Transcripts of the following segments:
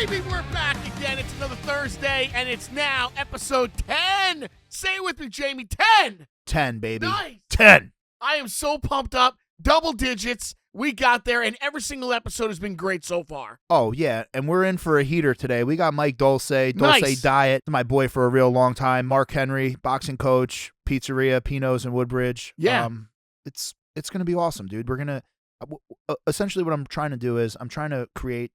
baby, we're back again. It's another Thursday, and it's now episode 10. Say it with me, Jamie. 10. 10, baby. Nice. 10. I am so pumped up. Double digits. We got there, and every single episode has been great so far. Oh, yeah, and we're in for a heater today. We got Mike Dolce, Dolce Nice. Diet, my boy for a real long time. Mark Henry, boxing coach, pizzeria, Pino's in Woodbridge. Yeah. It's going to be awesome, dude. We're going to essentially what I'm trying to do is I'm trying to create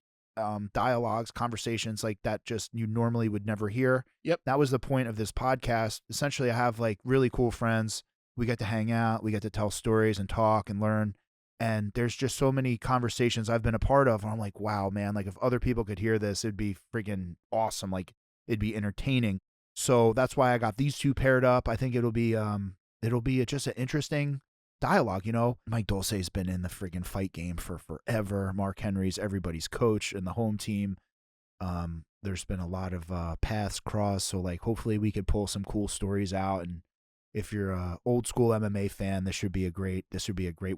dialogues, conversations like that just you normally would never hear. Yep. That was the point of this podcast. Essentially, I have like really cool friends. We get to hang out. We get to tell stories and talk and learn. And there's just so many conversations I've been a part of. And I'm like, wow, man, like if other people could hear this, it'd be freaking awesome. Like it'd be entertaining. So that's why I got these two paired up. I think it'll be just an interesting dialogue. You know, Mike Dolce's been in the friggin' fight game for forever. Mark Henry's everybody's coach in the home team. There's been a lot of paths crossed. So like, hopefully we could pull some cool stories out. And if you're a old school MMA fan, this would be a great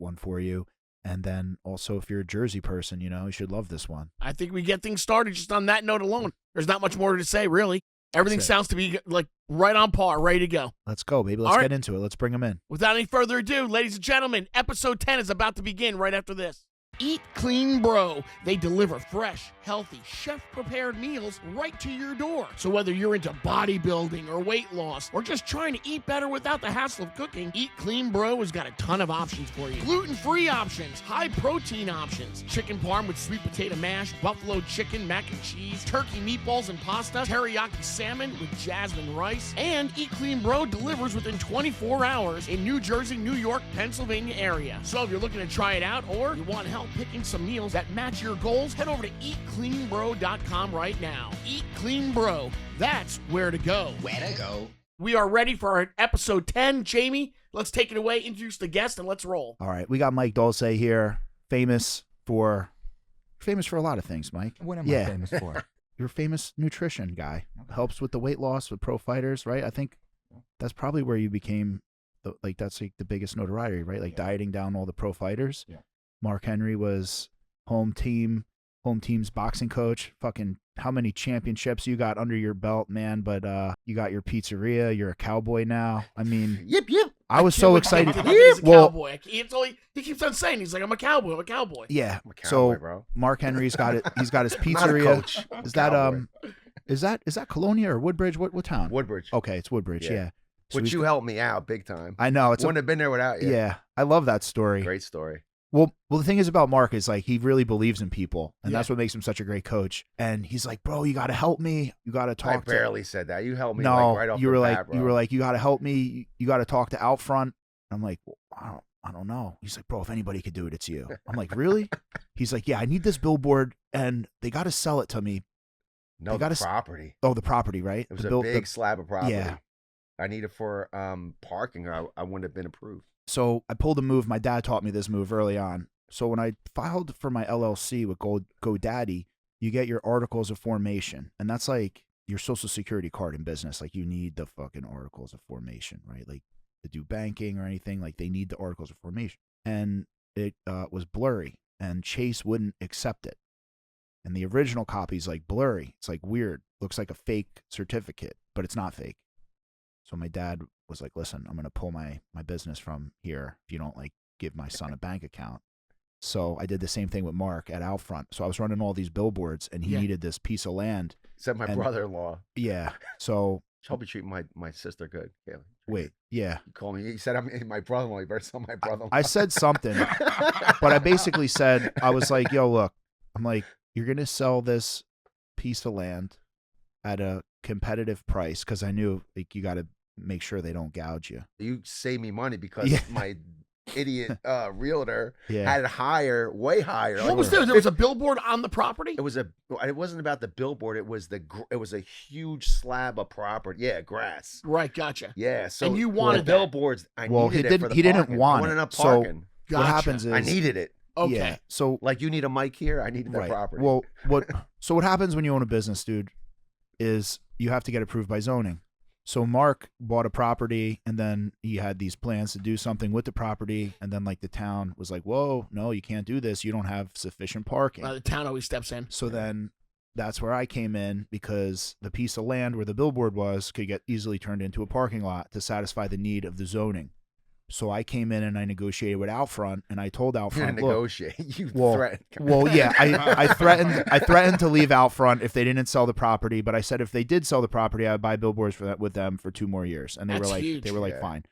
one for you. And then also if you're a Jersey person, you know, you should love this one. I think we get things started just on that note alone. There's not much more to say, really. Everything sounds to be like right on par, ready to go. Let's go, baby. Let's get into it. Let's bring them in. Without any further ado, ladies and gentlemen, episode 10 is about to begin right after this. Eat Clean Bro. They deliver fresh, healthy, chef-prepared meals right to your door. So whether you're into bodybuilding or weight loss or just trying to eat better without the hassle of cooking, Eat Clean Bro has got a ton of options for you. Gluten-free options, high-protein options, chicken parm with sweet potato mash, buffalo chicken, mac and cheese, turkey meatballs and pasta, teriyaki salmon with jasmine rice, and Eat Clean Bro delivers within 24 hours in New Jersey, New York, Pennsylvania area. So if you're looking to try it out or you want help picking some meals that match your goals, head over to eatcleanbro.com right now. Eat Clean Bro. That's where to go. Where to go. We are ready for our episode 10. Jamie, let's take it away, introduce the guest, and let's roll. All right. We got Mike Dolce here, famous for a lot of things, Mike. What am I famous for? You're a famous nutrition guy. Helps with the weight loss with pro fighters, right? I think that's probably where you became that's like the biggest notoriety, right? Like dieting down all the pro fighters. Yeah. Mark Henry was home team's boxing coach. Fucking how many championships you got under your belt, man? But you got your pizzeria. You're a cowboy now. I mean, Yep. I was so excited. He's a cowboy. He keeps on saying, he's like, I'm a cowboy. I'm a cowboy. Yeah. I'm a cowboy, So bro. Mark Henry's got it. He's got his Not a pizzeria. coach. I'm a cowboy. Is that Colonia or Woodbridge? What town? Woodbridge. Okay, it's Woodbridge. Yeah. So Which he's- you helped me out big time. I know. Wouldn't have been there without you. Yeah. I love that story. Great story. Well, the thing is about Mark is like he really believes in people, and Yeah. that's what makes him such a great coach. And he's like, bro, you got to help me. You got to I talk. barely said that. You helped me No, like right off you the were bat, like, bro. you were like, you got to help me. You got to talk to Outfront. I'm like, well, I don't know. He's like, bro, if anybody could do it, it's you. I'm like, really? He's like, yeah, I need this billboard, and they got to sell it to me. no, they the gotta property. Oh, the property, right? It was The a big slab of property. Yeah. I need it for parking, or I wouldn't have been approved. So I pulled a move. My dad taught me this move early on. So when I filed for my LLC with GoDaddy, you get your articles of formation, and that's like your social security card in business. Like you need the fucking articles of formation, right? Like to do banking or anything, like they need the articles of formation. And it was blurry, and Chase wouldn't accept it. And the original copy is like blurry. It's like weird. Looks like a fake certificate, but it's not fake. So my dad was like, listen, I'm going to pull my business from here if you don't like give my son a bank account. So I did the same thing with Mark at Outfront. So I was running all these billboards, and he needed this piece of land. Except my brother-in-law. Yeah. So I'll be treating my sister good. Yeah. wait, yeah. You call me. He said I'm my brother-in-law. You better tell my brother-in-law. I said something, but I basically said, I was like, yo, look, I'm like, you're going to sell this piece of land at a competitive price because I knew like you got to make sure they don't gouge you. You save me money because Yeah. my idiot realtor Yeah. had it way higher. What was there? There was a billboard on the property? It wasn't about the billboard. It was a huge slab of property. Yeah, grass. Right, gotcha. Yeah. So And you wanted the billboards. I Well, needed he it for the didn't parking. want I wanted it. enough So- parking. Gotcha. What happens is I needed it. Okay. Yeah. So Like you need a mic here. I needed that right. property. Well, what happens when you own a business, dude, is you have to get approved by zoning. So Mark bought a property, and then he had these plans to do something with the property, and then like the town was like, "Whoa, no, you can't do this. You don't have sufficient parking." The town always steps in. So then that's where I came in, because the piece of land where the billboard was could get easily turned into a parking lot to satisfy the need of the zoning. So I came in and I negotiated with Outfront, and I told You Outfront, didn't look, negotiate. You well, threatened. well, yeah, I threatened to leave Outfront if they didn't sell the property, but I said if they did sell the property, I would buy billboards with them for 2 more years, and they That's were like, huge. like, Yeah. fine,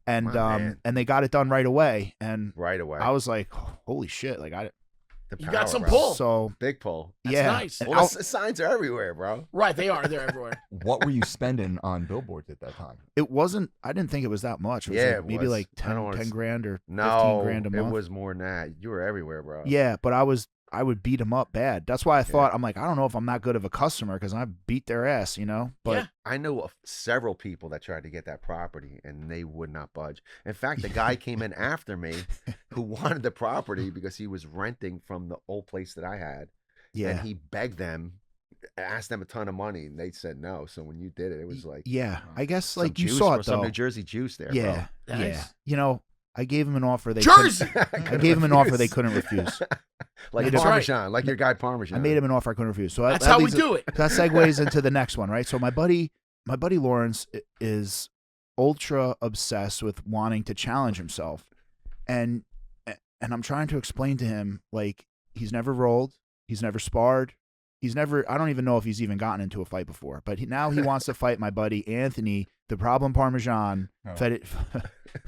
and My man. and they got it done right away, and Right away. I was like, holy shit, like The You power, got some bro. pull. so Big pull. That's yeah, nice. and Well, the signs are everywhere, bro. Right, they are. They're everywhere. What were you spending on billboards at that time? it wasn't. I didn't think it was that much. It was Yeah, like it maybe was. like I don't 10, wanna 10 s- grand or 15 No, grand a month. it was more than that. You were everywhere, bro. Yeah, but I would beat them up bad. That's why I thought, I'm like, I don't know if I'm that good of a customer because I beat their ass, you know. But Yeah. I know of several people that tried to get that property and they would not budge. In fact, the guy came in after me who wanted the property because he was renting from the old place that I had. yeah, And he begged them, asked them a ton of money, and they said no. So when you did it, it was like yeah. I guess some like you juice, saw bro, it some though. New Jersey juice there, Yeah, Nice. yeah. You know, I gave them an offer. They Jersey. bro. I gave them an offer they couldn't refuse. Like That's right. Parmesan, like your guy Parmesan. I made him an offer I couldn't refuse. So That's how we leads- do it. That segues into the next one, right? So my buddy Lawrence is ultra obsessed with wanting to challenge himself, and I'm trying to explain to him, like, he's never rolled, he's never sparred, he's never. I don't even know if he's even gotten into a fight before. But now he wants to fight my buddy Anthony, the problem Parmesan. Oh.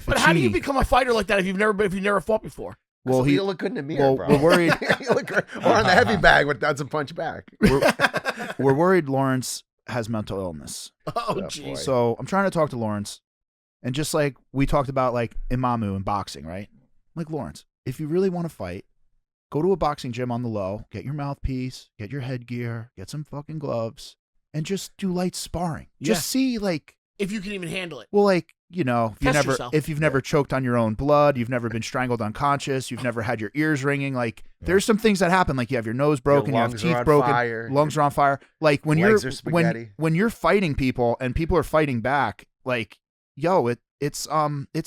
But how do you Fettuccine. become a fighter like that if you've never fought before? Well, you look good in the mirror, well, bro. we're worried- You look good. Or on the heavy bag with that's a punch back. we're worried Lawrence has mental illness. Oh, boy. jeez. So I'm trying to talk to Lawrence, and just like we talked about, like Imamu in boxing, right? I'm like, Lawrence, if you really want to fight, go to a boxing gym on the low, get your mouthpiece, get your headgear, get some fucking gloves, and just do light sparring. Yeah. Just see, like, If you can even handle it. well, like, you know, Test yourself. if you've never choked on your own blood, you've never been strangled unconscious, you've never had your ears ringing, like, there's some things that happen, like you have your nose broken, you have lungs are teeth on broken, fire. lungs are on fire. Like when Legs you're are spaghetti. when you're fighting people and people are fighting back, like, yo, it's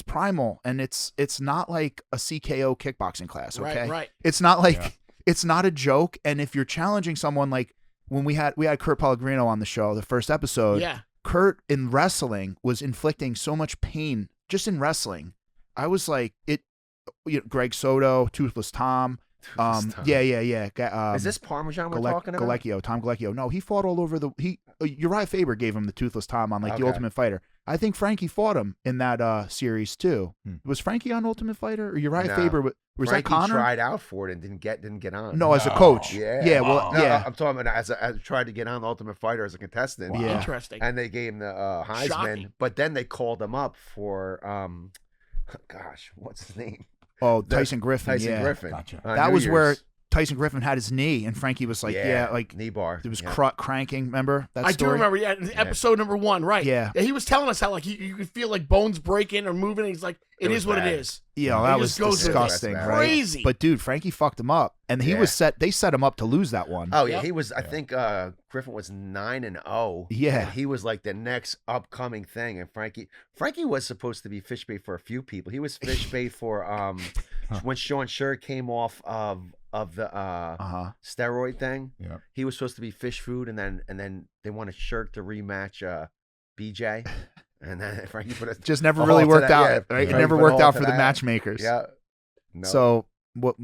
primal, and it's not like a CKO kickboxing class, okay? Right. It's not like Yeah. it's not a joke, and if you're challenging someone, like when we had Kurt Pellegrino on the show, the first episode, Yeah. Kurt in wrestling was inflicting so much pain just in wrestling. I was like, Greg Soto, Toothless Tom. Toothless Tom. Yeah. Is this Parmesan we're talking about? Tom Galecchio. No, he fought all over the. Uriah Faber gave him the Toothless Tom on, like, the Okay. Ultimate Fighter. I think Frankie fought him in that series too. Was Frankie on Ultimate Fighter, or Uriah No. Faber? Was that Frankie Connor? tried out for it and didn't get on. No, as a No. coach. Yeah. Well, No, yeah. I'm talking about as tried to get on the Ultimate Fighter as a contestant. Yeah. Interesting. And they gave him the Heisman, Shocking. but then they called him up for gosh, what's his name? Oh, Tyson Griffin. Tyson yeah. Griffin. Gotcha. on That New was where Year's. Tyson Griffin had his knee, and Frankie was like, like knee bar. it was Yeah. cranking. Remember that I story? do remember, episode number 1, right? Yeah. He was telling us how, like, you could feel like bones breaking or moving. And he's like, It it was is what bad. it is. Yeah, He that just was goes with it. disgusting, That's right? crazy. But dude, Frankie fucked him up, and he Yeah. was set. They set him up to lose that one. Oh yeah, Yep. he was. I think Griffin was 9-0. Yeah. and he was like the next upcoming thing. And Frankie was supposed to be fish bait for a few people. He was fish bait for when Sean Sher came off of the steroid thing. Yeah. He was supposed to be fish food, and then they wanted Shirk to rematch BJ, and then Frankie put a Just never a really halt to worked that, out. yeah. Right? It Frankie never put a worked halt out to for the that. matchmakers. Yeah. No. So what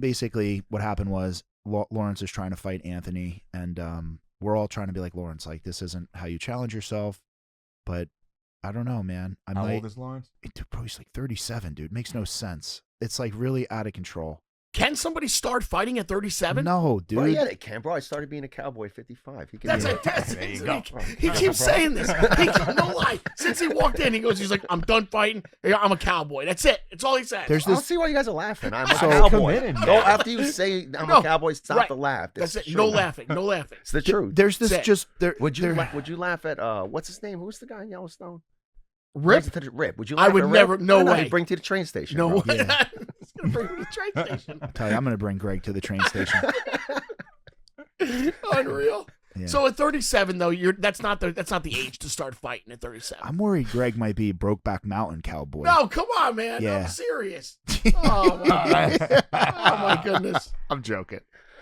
happened was Lawrence is trying to fight Anthony, and we're all trying to be like, Lawrence, like, this isn't how you challenge yourself. But I don't know, man. How old is Lawrence? Bro, he's like 37, dude. Makes no sense. It's like really out of control. Can somebody start fighting at 37? No, dude. Bro, yeah, they can, bro. I started being a cowboy at 55. He can That's do it. it. That's you it. go. He keeps saying this. No lie. Since he walked in, he's like, I'm done fighting. I'm a cowboy. That's it. That's all he says. There's I don't this. see why you guys are laughing. I'm a So cowboy. committed, No, man. after you say I'm No, a cowboy, stop right. the laugh. That's it. It's No true. laughing. No laughing. It's the truth. There's this Sick. just there. Would you there- would you laugh at what's his name? Who's the guy in Yellowstone? Rip? Brings it to the Rip. Would you? I Laugh would at Rip? never- no way. He'd bring to the train station. No bro. way. Yeah. He's going to bring me to the train station. Tell you, I'm gonna bring Greg to the train station. Unreal. Yeah. So at 37, though, that's not the age to start fighting at 37. I'm worried Greg might be Brokeback Mountain cowboy. No, come on, man. Yeah. I'm serious. Oh my goodness. I'm joking.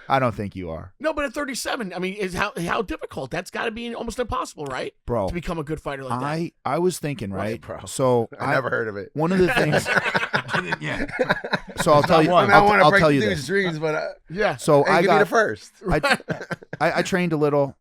I don't think you are. No, but at 37, I mean, is how difficult? That's got to be almost impossible, right? Bro. To become a good fighter like that. I was thinking, right? bro. So I never heard of it. One of the things. Yeah. So I'll tell you. I want to I'll break tell you dudes' this. dreams, but Yeah. So hey, I give me the got. first. I trained a little,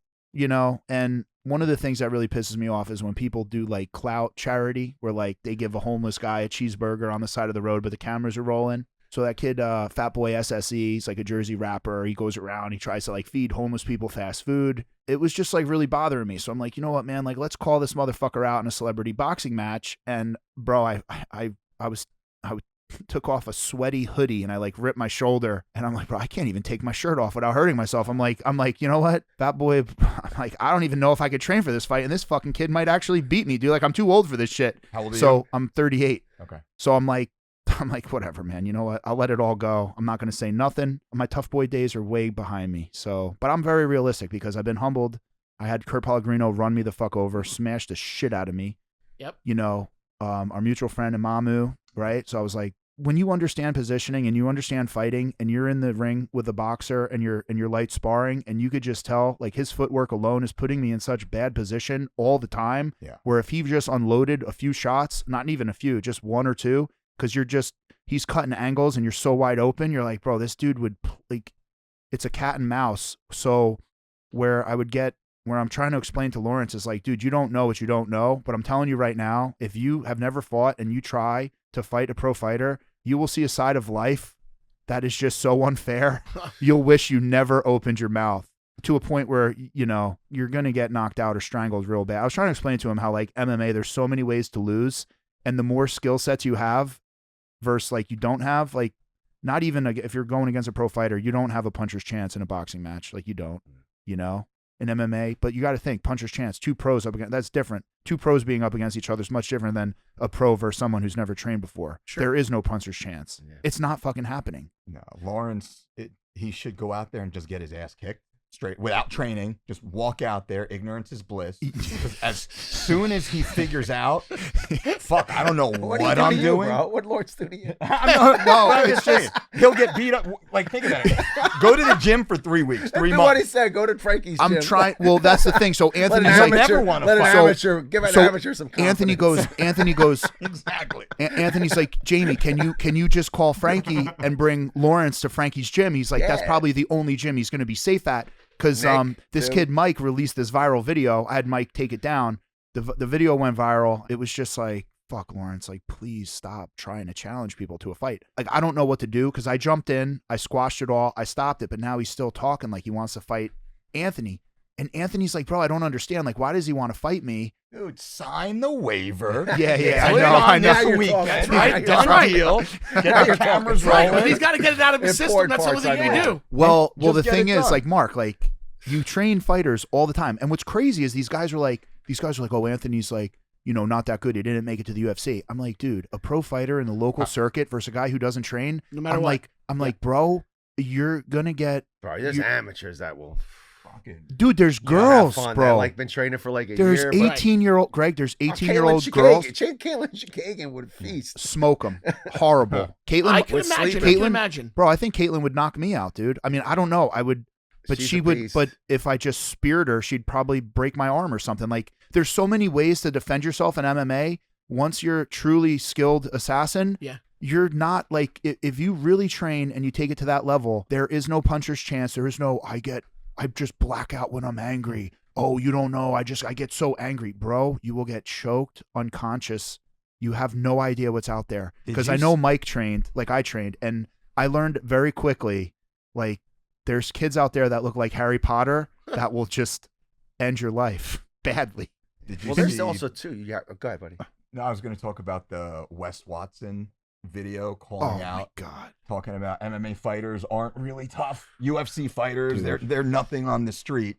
and one of the things that really pisses me off is when people do like clout charity, where like they give a homeless guy a cheeseburger on the side of the road, but the cameras are rolling. So that kid, Fat Boy SSE, he's like a Jersey rapper. He goes around, he tries to like feed homeless people fast food. It was just like really bothering me. So I'm like, you know what, man? Like, let's call this motherfucker out in a celebrity boxing match. And bro, I took off a sweaty hoodie and I like ripped my shoulder. And I'm like, bro, I can't even take my shirt off without hurting myself. I'm like, you know what, Fat Boy? I'm like, I don't even know if I could train for this fight. And this fucking kid might actually beat me, dude. Like, I'm too old for this shit. How old are So you? I'm 38. Okay. So I'm like, whatever, man. You know what? I'll let it all go. I'm not going to say nothing. My tough boy days are way behind me. So, but I'm very realistic because I've been humbled. I had Kurt Pellegrino run me the fuck over, smash the shit out of me. Yep. Our mutual friend Imamu, right? So I was like, when you understand positioning and you understand fighting and you're in the ring with a boxer and you're light sparring and you could just tell like his footwork alone is putting me in such bad position all the time. Yeah. Where if he just unloaded a few shots, not even a few, just one or two, because he's cutting angles and you're so wide open, you're like, bro, this dude would like, it's a cat and mouse. So where I'm trying to explain to Lawrence is like, dude, you don't know what you don't know, but I'm telling you right now, if you have never fought and you try to fight a pro fighter, you will see a side of life that is just so unfair. You'll wish you never opened your mouth to a point where, you're going to get knocked out or strangled real bad. I was trying to explain to him how like MMA, there's so many ways to lose. And the more skill sets you have versus like you don't have, like not even if you're going against a pro fighter, you don't have a puncher's chance in a boxing match. Like you don't, in MMA. But you got to think puncher's chance, two pros up against, that's different. Two pros being up against each other is much different than a pro versus someone who's never trained before. Sure. There is no puncher's chance. Yeah. It's not fucking happening. No, Lawrence, he should go out there and just get his ass kicked. Straight without training, just walk out there. Ignorance is bliss. As soon as he figures out, fuck, I don't know what I'm doing. Bro? What Lawrence do to you? No, it's just he'll get beat up. Like think about it. Go to the gym for 3 weeks, 3 months. What he said. Go to Frankie's gym. I'm trying. Well, that's the thing. So Anthony's like, never want to let fight. an amateur give an amateur some confidence. Anthony goes. Exactly. Anthony's like, Jamie, can you just call Frankie and bring Lawrence to Frankie's gym? He's like, that's probably the only gym he's going to be safe at. Because this kid Mike released this viral video. I had Mike take it down. The video went viral. It was just like, fuck, Lawrence, like, please stop trying to challenge people to a fight. Like, I don't know what to do because I jumped in, I squashed it all, I stopped it, but now he's still talking like he wants to fight Anthony. And Anthony's like, bro, I don't understand. Like, why does he want to fight me? Dude, sign the waiver. Yeah, I know. Now you're Weekend, talking. right? Now Done you're deal. Get the cameras Right, rolling. but he's got to get it out of his system. That's the only thing he can do. Well, Just the get thing it is, done. like, Mark, like, you train fighters all the time. And what's crazy is these guys are like, oh, Anthony's like, not that good. He didn't make it to the UFC. I'm like, dude, a pro fighter in the local circuit versus a guy who doesn't train. No matter what. I'm like, bro, you're going to get. Bro, there's amateurs that will. Dude, there's girls, fun, bro. like been training for like a there's year. 18-year-old Greg. There's 18-year-old girls. Caitlin Chikagan would feast. Smoke them. Horrible. Caitlin. I can imagine. Bro, I think Caitlin would knock me out, dude. I mean, I don't know. I would. But She's she a would. beast. But if I just speared her, she'd probably break my arm or something. Like, there's so many ways to defend yourself in MMA. Once you're a truly skilled assassin, you're not like if you really train and you take it to that level. There is no puncher's chance. There is no I just black out when I'm angry. Oh, you don't know. I get so angry, bro. You will get choked, unconscious. You have no idea what's out there. Because I know Mike trained like I trained, and I learned very quickly. Like, there's kids out there that look like Harry Potter that will just end your life badly. Well, there's also too. You got go ahead, buddy. No, I was going to talk about the Wes Watson video calling out, my God, talking about MMA fighters aren't really tough. UFC fighters, they're nothing on the street,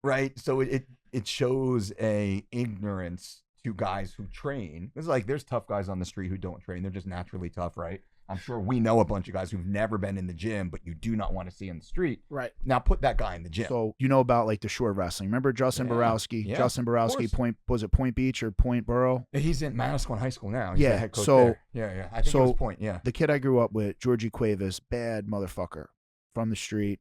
right? So it shows a ignorance to guys who train. It's like there's tough guys on the street who don't train. They're just naturally tough, right? I'm sure we know a bunch of guys who've never been in the gym, but you do not want to see in the street. Right. Now put that guy in the gym. So you know about like the shore wrestling. Remember Justin Borowski? Yeah, Justin Borowski, Point Beach or Point Borough? He's in Manasquan High School now. He's the head coach so there. Yeah. I think it was Point, yeah. The kid I grew up with, Georgie Cuevas, bad motherfucker. from the street,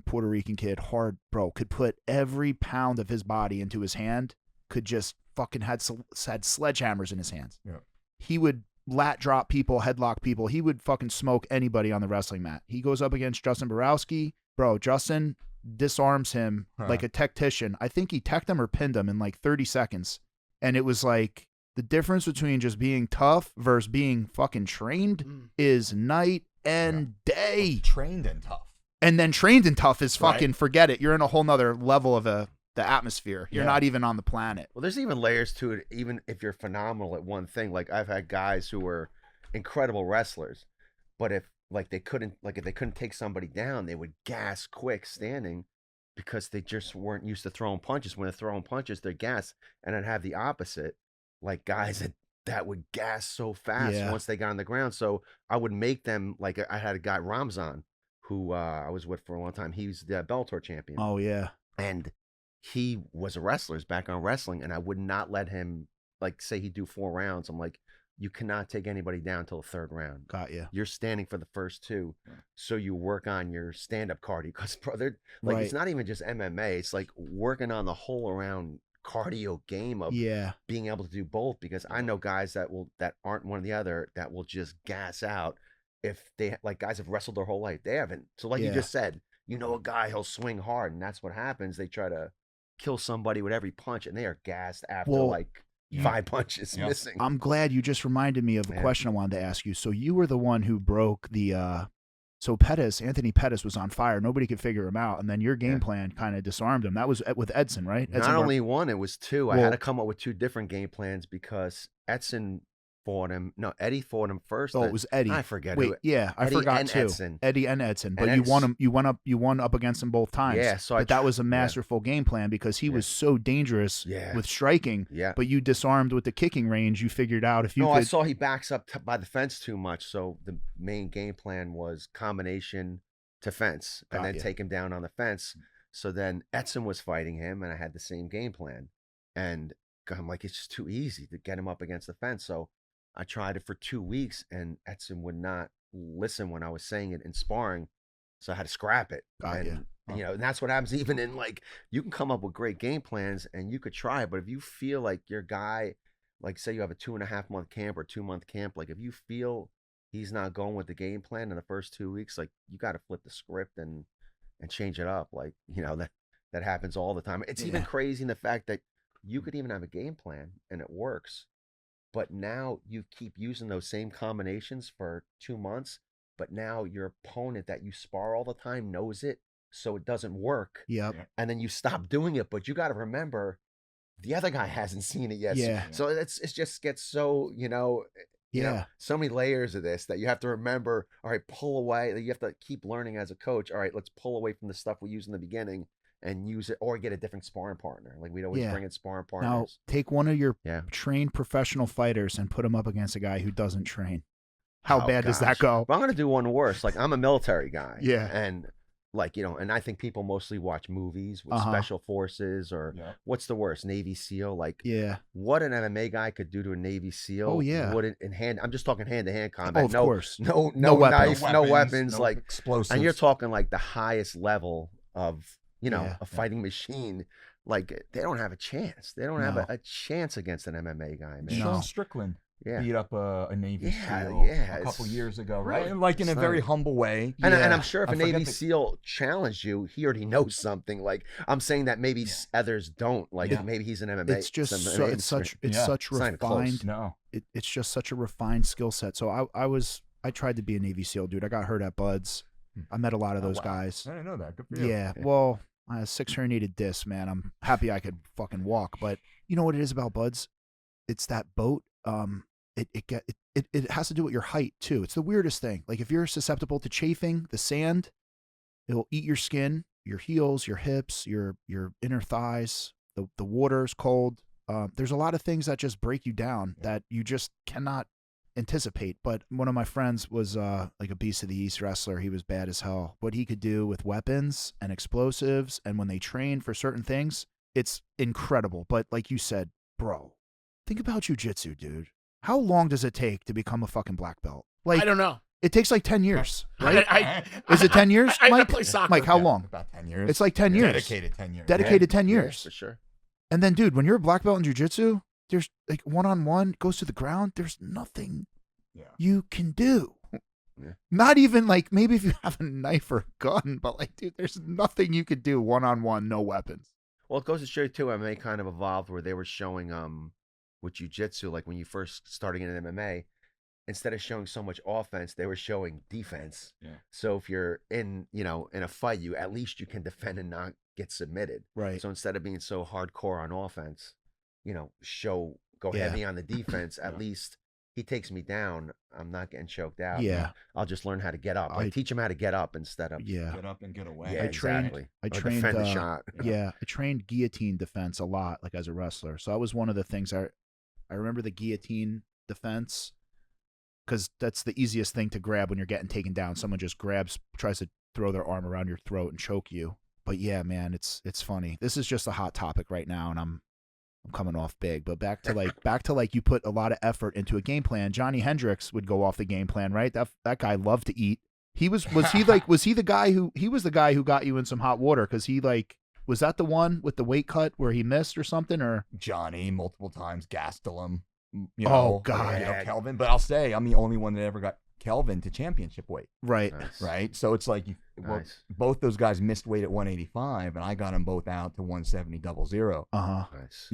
Puerto Rican kid, hard, bro, could put every pound of his body into his hand, could just fucking had sledgehammers in his hands. Yeah. He would lat drop people, headlock people. He would fucking smoke anybody on the wrestling mat. He goes up against Justin Borowski. Bro, Justin disarms him like a tactician. I think he teched him or pinned him in like 30 seconds. And it was like the difference between just being tough versus being fucking trained is night and day. Trained and tough. And then trained and tough is fucking forget it. You're in a whole nother level of the atmosphere. You're not even on the planet. Well, there's even layers to it, even if you're phenomenal at one thing. Like I've had guys who were incredible wrestlers, but if they couldn't take somebody down, they would gas quick standing because they just weren't used to throwing punches. When they're throwing punches, they're gas. And I'd have the opposite, like guys that would gas so fast once they got on the ground. So I would make them, like I had a guy, Ramzan, who I was with for a long time. He was the Bellator champion. Oh, yeah. And he was a wrestler, his background wrestling, and I would not let him, like, say he'd do 4 rounds. I'm like, you cannot take anybody down until the 3rd round. Got you. You're standing for the first 2, so you work on your stand-up cardio. Because, brother, like, it's not even just MMA. It's like working on the whole around cardio game of being able to do both. Because I know guys that aren't one or the other that will just gas out. If they, like, guys have wrestled their whole life, they haven't. So like you just said, a guy, he'll swing hard, and that's what happens. They try to kill somebody with every punch, and they are gassed after 5 punches missing. I'm glad you just reminded me of a question I wanted to ask you. So you were the one who broke the so Anthony Pettis was on fire. Nobody could figure him out, and then your game plan kind of disarmed him. That was with Edson, right? Not only one, it was 2. I had to come up with 2 different game plans because Edson fought him. No, Eddie fought him first. Oh, it was Eddie. I forget. Wait, I forgot and too. Edson. Eddie and Edson. But you won him. You won up against him both times. Yeah. So that was a masterful game plan because he was so dangerous with striking. Yeah. But you disarmed with the kicking range. You figured out if you. I saw he backs up by the fence too much. So the main game plan was combination to fence and then take him down on the fence. So then Edson was fighting him, and I had the same game plan. And I'm like, it's just too easy to get him up against the fence. So I tried it for 2 weeks, and Edson would not listen when I was saying it in sparring, so I had to scrap it. And that's what happens even in, like, you can come up with great game plans, and you could try it, but if you feel like your guy, like, say you have a 2.5-month camp or 2-month camp, like, if you feel he's not going with the game plan in the first 2 weeks, like, you got to flip the script and change it up. Like, that happens all the time. It's even crazy in the fact that you could even have a game plan, and it works. But now you keep using those same combinations for 2 months, but now your opponent that you spar all the time knows it, so it doesn't work. Yep. And then you stop doing it, but you got to remember the other guy hasn't seen it yet. Yeah. So it just gets so, so many layers of this that you have to remember, all right, pull away. You have to keep learning as a coach. All right, let's pull away from the stuff we use in the beginning and use it, or get a different sparring partner. Like, we'd always bring in sparring partners. Now, take one of your trained professional fighters and put him up against a guy who doesn't train. How bad does that go? But I'm going to do one worse. Like, I'm a military guy. Yeah. And, like, and I think people mostly watch movies with special forces or what's the worst? Navy SEAL. Like, what an MMA guy could do to a Navy SEAL. Oh, yeah. I'm just talking hand-to-hand combat. Oh, of course. No weapons. knife, no weapons. No like, explosives. and you're talking, like, the highest level of, a fighting machine. Like, they don't have a chance. They don't have a chance against an MMA guy, man. Sean Strickland beat up a Navy SEAL a couple years ago, right? And, like, in a very humble way. And I'm sure if a Navy SEAL challenged you, he already knows something. Like, I'm saying that maybe others don't. Like, maybe he's an MMA. It's just such refined. No, it's just such a refined skill set. So I tried to be a Navy SEAL, dude. I got hurt at Buds. I met a lot of those guys. I didn't know that. Good for you. Yeah. Well, I had 6 herniated discs, man. I'm happy I could fucking walk. But you know what it is about Buds? It's that boat. It has to do with your height too. It's the weirdest thing. Like, if you're susceptible to chafing, the sand, it'll eat your skin, your heels, your hips, your inner thighs. The water's cold. There's a lot of things that just break you down that you just cannot anticipate. But one of my friends was like a Beast of the East wrestler. He was bad as hell. What he could do with weapons and explosives, and when they train for certain things, it's incredible. But like you said, bro, think about jiu-jitsu, dude. How long does it take to become a fucking black belt? Like, I don't know. It takes like 10 years, right? I Is it 10 years, I Mike? play soccer. Mike, how long? About 10 years. It's like 10 years. Dedicated 10 years. Dedicated 10 years. for sure. And then, dude, when you're a black belt in jiu-jitsu, there's like one-on-one, goes to the ground, there's nothing you can do. Yeah. Not even like maybe if you have a knife or a gun, but like, dude, there's nothing you could do one-on-one, no weapons. Well, it goes to show you too, MMA kind of evolved where they were showing with jiu-jitsu, like when you first starting in MMA, instead of showing so much offense, they were showing defense. Yeah. So if you're in a fight, at least you can defend and not get submitted. Right. So instead of being so hardcore on offense, go heavy on the defense. At least he takes me down, I'm not getting choked out. Yeah. I'll just learn how to get up. Teach him how to get up instead of get up and get away. Yeah, I trained defend the shot. Yeah, I trained guillotine defense a lot, like as a wrestler. So that was one of the things I remember the guillotine defense, because that's the easiest thing to grab when you're getting taken down. Someone just tries to throw their arm around your throat and choke you. But yeah, man, it's funny. This is just a hot topic right now, and I'm coming off big. But back to like you put a lot of effort into a game plan. Johnny Hendricks would go off the game plan, right? That guy loved to eat. Was he the guy who got you in some hot water? Because was that the one with the weight cut where he missed or something? Or Johnny multiple times gassed him. Oh God, Kelvin. But I'll say I'm the only one that ever got Kelvin to championship weight. Right. Nice. Right. So it's like both those guys missed weight at 185, and I got them both out to 170 00. Nice.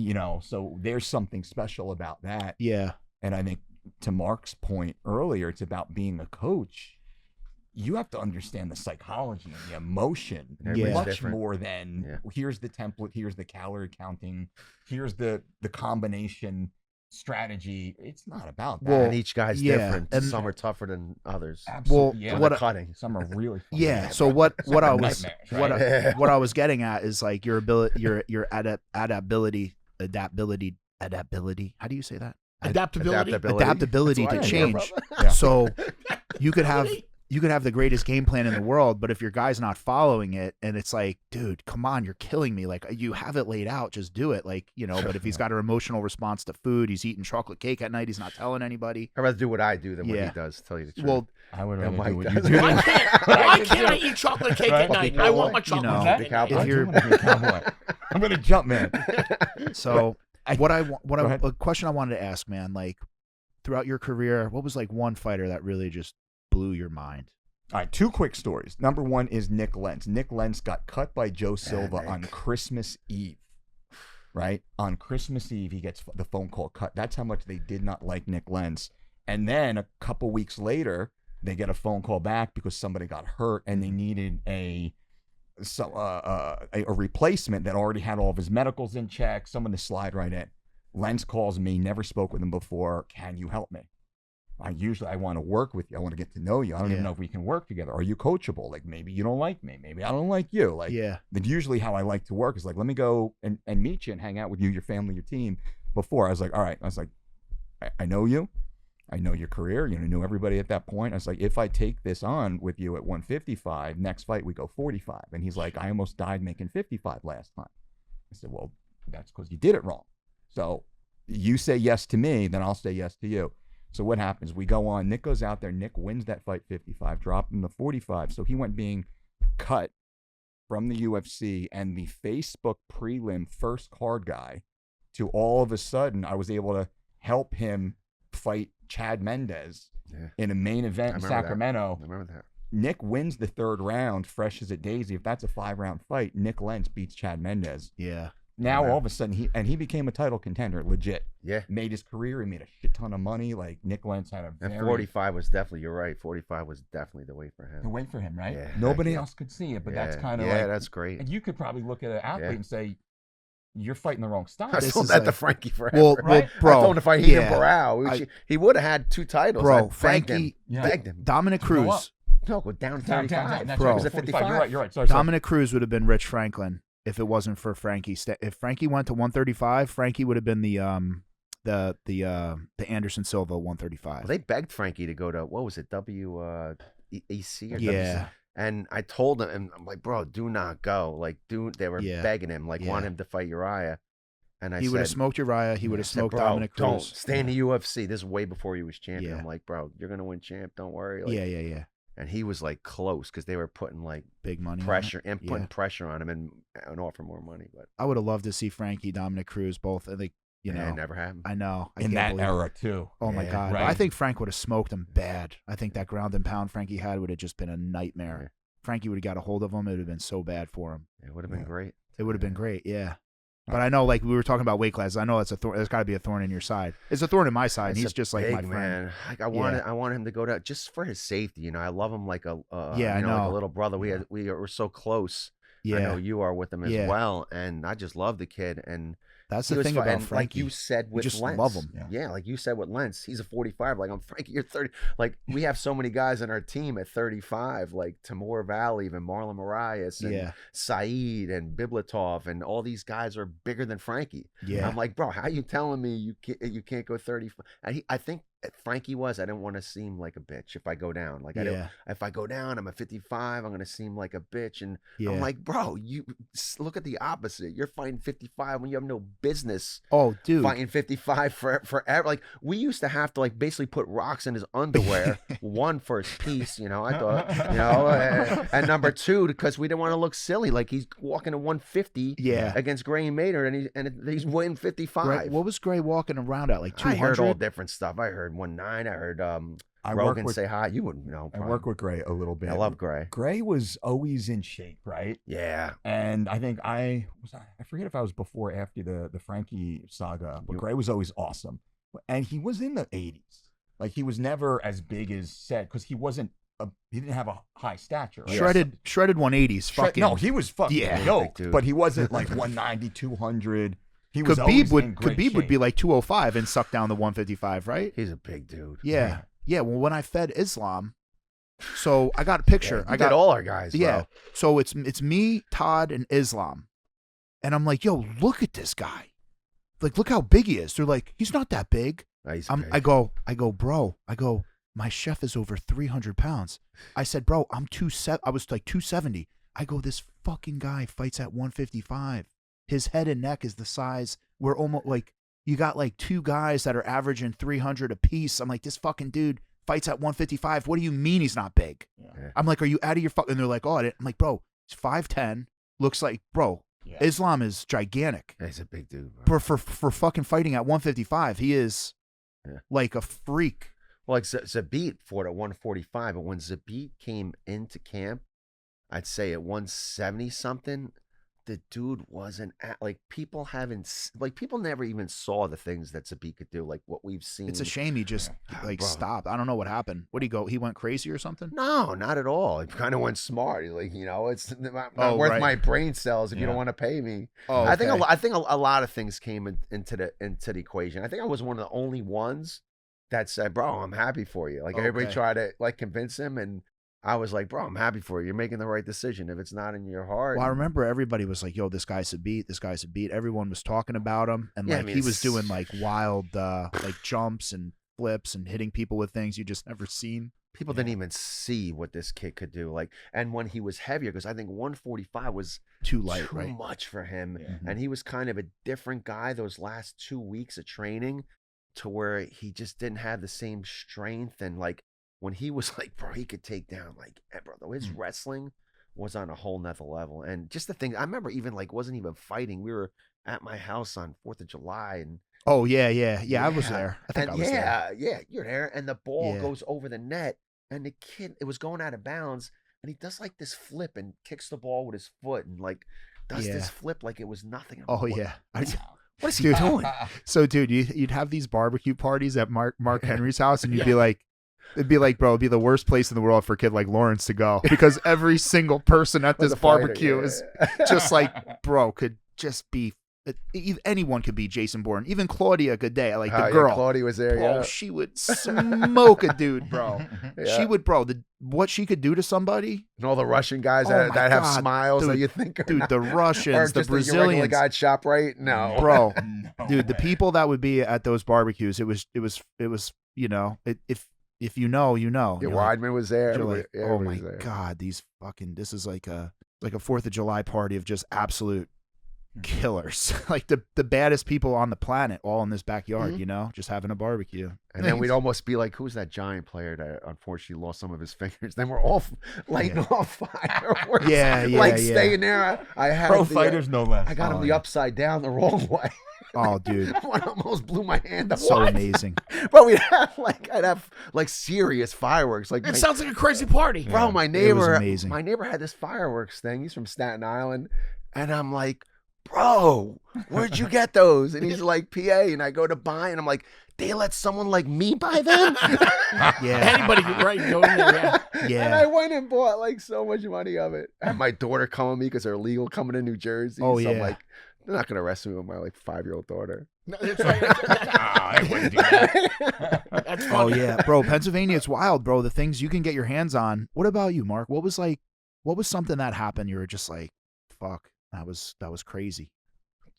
So there's something special about that. Yeah. And I think to Mark's point earlier, it's about being a coach. You have to understand the psychology and the emotion much more than here's the template, here's the calorie counting, here's the combination strategy. It's not about that. And each guy's different. And some are tougher than others. Absolutely. Well, cutting. Some are really fun. Yeah. So what I was getting at is like your ability, your adaptability. How do you say that? Adaptability to change. So you could have the greatest game plan in the world, but if your guy's not following it, and it's like, dude, come on, you're killing me. Like, you have it laid out, just do it. Like, but if he's got an emotional response to food, he's eating chocolate cake at night, he's not telling anybody. I'd rather do what I do than what he does, to tell you the truth. Well, I would rather Mike do what does. you do. Why can't I eat chocolate cake at night? I want my chocolate cake. if you're cowboy, I'm gonna jump, man. So a question I wanted to ask, man, like throughout your career, what was like one fighter that really just blew your mind? All right, two quick stories. Number one is Nick Lentz. Nick Lentz got cut by Joe Silva on Christmas Eve, right? On Christmas Eve, he gets the phone call cut. That's how much they did not like Nick Lentz. And then a couple weeks later, they get a phone call back because somebody got hurt and they needed a replacement that already had all of his medicals in check, someone to slide right in. Lentz calls me, never spoke with him before. Can you help me? I want to work with you. I want to get to know you. I don't even know if we can work together. Are you coachable? Like, maybe you don't like me. Maybe I don't like you. Like, but usually how I like to work is like, let me go and meet you and hang out with you, your family, your team. Before I was like, all right. I was like, I know you. I know your career. I knew everybody at that point. I was like, if I take this on with you at 155, next fight we go 45. And he's like, I almost died making 55 last time. I said, well, that's because you did it wrong. So you say yes to me, then I'll say yes to you. So what happens? We go on. Nick goes out there. Nick wins that fight 55, dropped him to 45. So he went being cut from the UFC and the Facebook prelim first card guy to all of a sudden I was able to help him fight Chad Mendez in a main event in Sacramento. I remember that. Nick wins the third round, fresh as a daisy. If that's a 5-round fight, Nick Lentz beats Chad Mendez. Yeah. Now all of a sudden he became a title contender, legit. Yeah. Made his career. He made a shit ton of money. Like Nick Lentz had And 45 was definitely, you're right. 45 was definitely the weight for him. The weight for him, right? Yeah. Nobody else could see it, but that's kind of like. Yeah, that's great. And you could probably look at an athlete and say, you're fighting the wrong style. I told that to Frankie forever. Well, bro. I told him if I hit him Barao, he would have had 2 titles. Bro, Frankie begged him. Dominic Cruz. No, go down 35. Bro, It was at 55. You're right. Sorry. Dominic Cruz would have been Rich Franklin if it wasn't for Frankie. If Frankie went to 135, Frankie would have been the Anderson Silva 135. Well, they begged Frankie to go to, what was it, WEC or yeah. WC? And I told him, and I'm like, bro, do not go. Like, they were begging him, like, want him to fight Uriah. And I he would have said, smoked Uriah. He would have smoked bro, Dominic don't Cruz. stay in the UFC. This is way before he was champion. Yeah. I'm like, bro, you're gonna win champ. Don't worry. Like, Yeah. And he was like close because they were putting like Big money pressure on it. and putting pressure on him and offer more money. But I would have loved to see Frankie, Dominic Cruz both. I think you know, it never happened. I know. I In can't that believe it. era too. Oh my God! right. I think Frank would have smoked him bad. I think that ground and pound Frankie had would have just been a nightmare. Yeah. Frankie would have got a hold of him. It would have been so bad for him. It would have been great. It would have been great. Yeah. But I know, like we were talking about weight classes. I know it's there's got to be a thorn in your side. It's a thorn in my side. And It's he's a just like big my friend. man. Like I want him to go down just for his safety. You know, I love him like a Yeah, I you know, like a know. little brother. We were so close. Yeah. I know you are with him as Yeah. well, and I just love the kid. And That's he the was thing fun. about And Frankie. like you said with just Lentz, love him. Yeah, like you said with Lentz, he's a 45. Like I'm Frankie, you're 30. Like we have so many guys on our team at 35, like Timur Valley, even Marlon Marias, and Saeed and Biblitov, and all these guys are bigger than Frankie. Yeah. I'm like, bro, how you telling me you can't go 30? And I think Frankie was. I didn't want to seem like a bitch if I go down. Like if I go down, I'm at 55. I'm gonna seem like a bitch, and I'm like, bro, you look at the opposite. You're fighting 55 when you have no business. Oh, dude, fighting 55 forever. Like we used to have to like basically put rocks in his underwear. One for his piece, you know. I thought, you know, and number two because we didn't want to look silly. Like he's walking to 150 against Gray Maynard, and he's weighing 55. Gray, what was Gray walking around at? Like 200? I heard all different stuff. I heard 1.9. I heard Rogan say hi. You wouldn't know. I work with Gray a little bit. I love Gray. Gray was always in shape, right? Yeah. And I think I forget if I was before or after the Frankie saga, but Gray was always awesome. And he was in the 80s. Like he was never as big as said because he didn't have a high stature. Right? Shredded 180s. Fucking no, he was fucking yoked, but he wasn't like 190, 200. He was Khabib would be like 205 and suck down the 155, right? He's a big dude. Yeah. Yeah. Well, when I fed Islam, so I got a picture. I got all our guys. Yeah. Bro. So it's me, Todd, and Islam, and I'm like, yo, look at this guy. Like, look how big he is. They're like, he's not that big. No, he's big. I go, bro. My chef is over 300 pounds. I said, bro, I was like 270. I go, this fucking guy fights at 155. His head and neck is the size. We're almost like, you got like two guys that are averaging 300 apiece. I'm like, this fucking dude fights at 155. What do you mean he's not big? Yeah. I'm like, are you out of your fucking? And they're like, oh, I'm like, bro, he's 5'10". Looks like, bro, Islam is gigantic. Yeah, he's a big dude, bro. For fucking fighting at 155, he is like a freak. Well, like Zabit fought at 145, but when Zabit came into camp, I'd say at 170 something, the dude wasn't people never even saw the things that Zabit could do, like what we've seen. It's a shame he just stopped. I don't know what happened. What did he go? He went crazy or something? No, not at all. He kind of went smart. He's like, you know, it's not worth my brain cells if you don't want to pay me. Oh, okay. I think a lot of things came into the equation. I think I was one of the only ones that said, bro, I'm happy for you. Like everybody tried to like convince him, and I was like, bro, I'm happy for you. You're making the right decision. If it's not in your heart. Well, I remember everybody was like, yo, this guy's a beat. This guy's a beat. Everyone was talking about him. And he was doing like wild like jumps and flips and hitting people with things you just never seen. People didn't even see what this kid could do. Like, and when he was heavier, because I think 145 was too light, too much for him. Yeah. And he was kind of a different guy those last 2 weeks of training to where he just didn't have the same strength. And like, when he was like, bro, he could take down like, bro, his wrestling was on a whole nother level. And just the thing, I remember even like, wasn't even fighting. We were at my house on 4th of July and. Oh yeah. I was there. I think I was there. Yeah, you're there. And the ball goes over the net and the kid, it was going out of bounds and he does like this flip and kicks the ball with his foot and like does this flip like it was nothing. What is he doing? So dude, you'd have these barbecue parties at Mark Henry's house and you'd be like, it'd be like, bro, it'd be the worst place in the world for a kid like Lawrence to go because every single person at this barbecue is just like, bro, could just be, anyone could be Jason Bourne. Even Claudia Godet, like the girl. Claudia was there, bro, she would smoke a dude, bro. She would, bro, what she could do to somebody. And all the Russian guys that have smiles that you think dude, the Russians, the Brazilians. Guy shop right? No. Bro, dude, the people that would be at those barbecues, it was, you know, if you know, you know. Yeah, Weidman was there. Like, oh my God, these fucking, this is like a 4th of July party of just absolute killers, like the baddest people on the planet, all in this backyard, Mhm. you know, just having a barbecue. And then we'd almost be like, who's that giant player that unfortunately lost some of his fingers? Then we're all lighting off fireworks. Yeah, like yeah. staying there. I had Pro the, fighters, no less. I got him the yeah. upside down the wrong way. Oh, dude, One almost blew my hand off. so amazing. Bro, I'd have like serious fireworks. Like It sounds like a crazy party. bro, Yeah, my it was neighbor, amazing. had this fireworks thing. He's from Staten Island, and I'm like, bro, where'd you get those? And he's like, PA, and I go to buy, and I'm like, they let someone like me buy them? Yeah. Anybody could go in there. Yeah. Yeah. And I went and bought like so much money of it. And my daughter come with me because they're illegal coming to New Jersey. Oh, so I'm yeah. like, they're not gonna arrest me with my like 5-year-old daughter. No, that's right. I wouldn't do that. That's Oh funny. yeah, bro. Pennsylvania, it's wild, bro. The things you can get your hands on. What about you, Mark? What was something that happened? You were just like, fuck, that was crazy.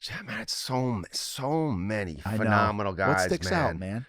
Yeah, man, it's so many I know. phenomenal guys. What sticks out, man?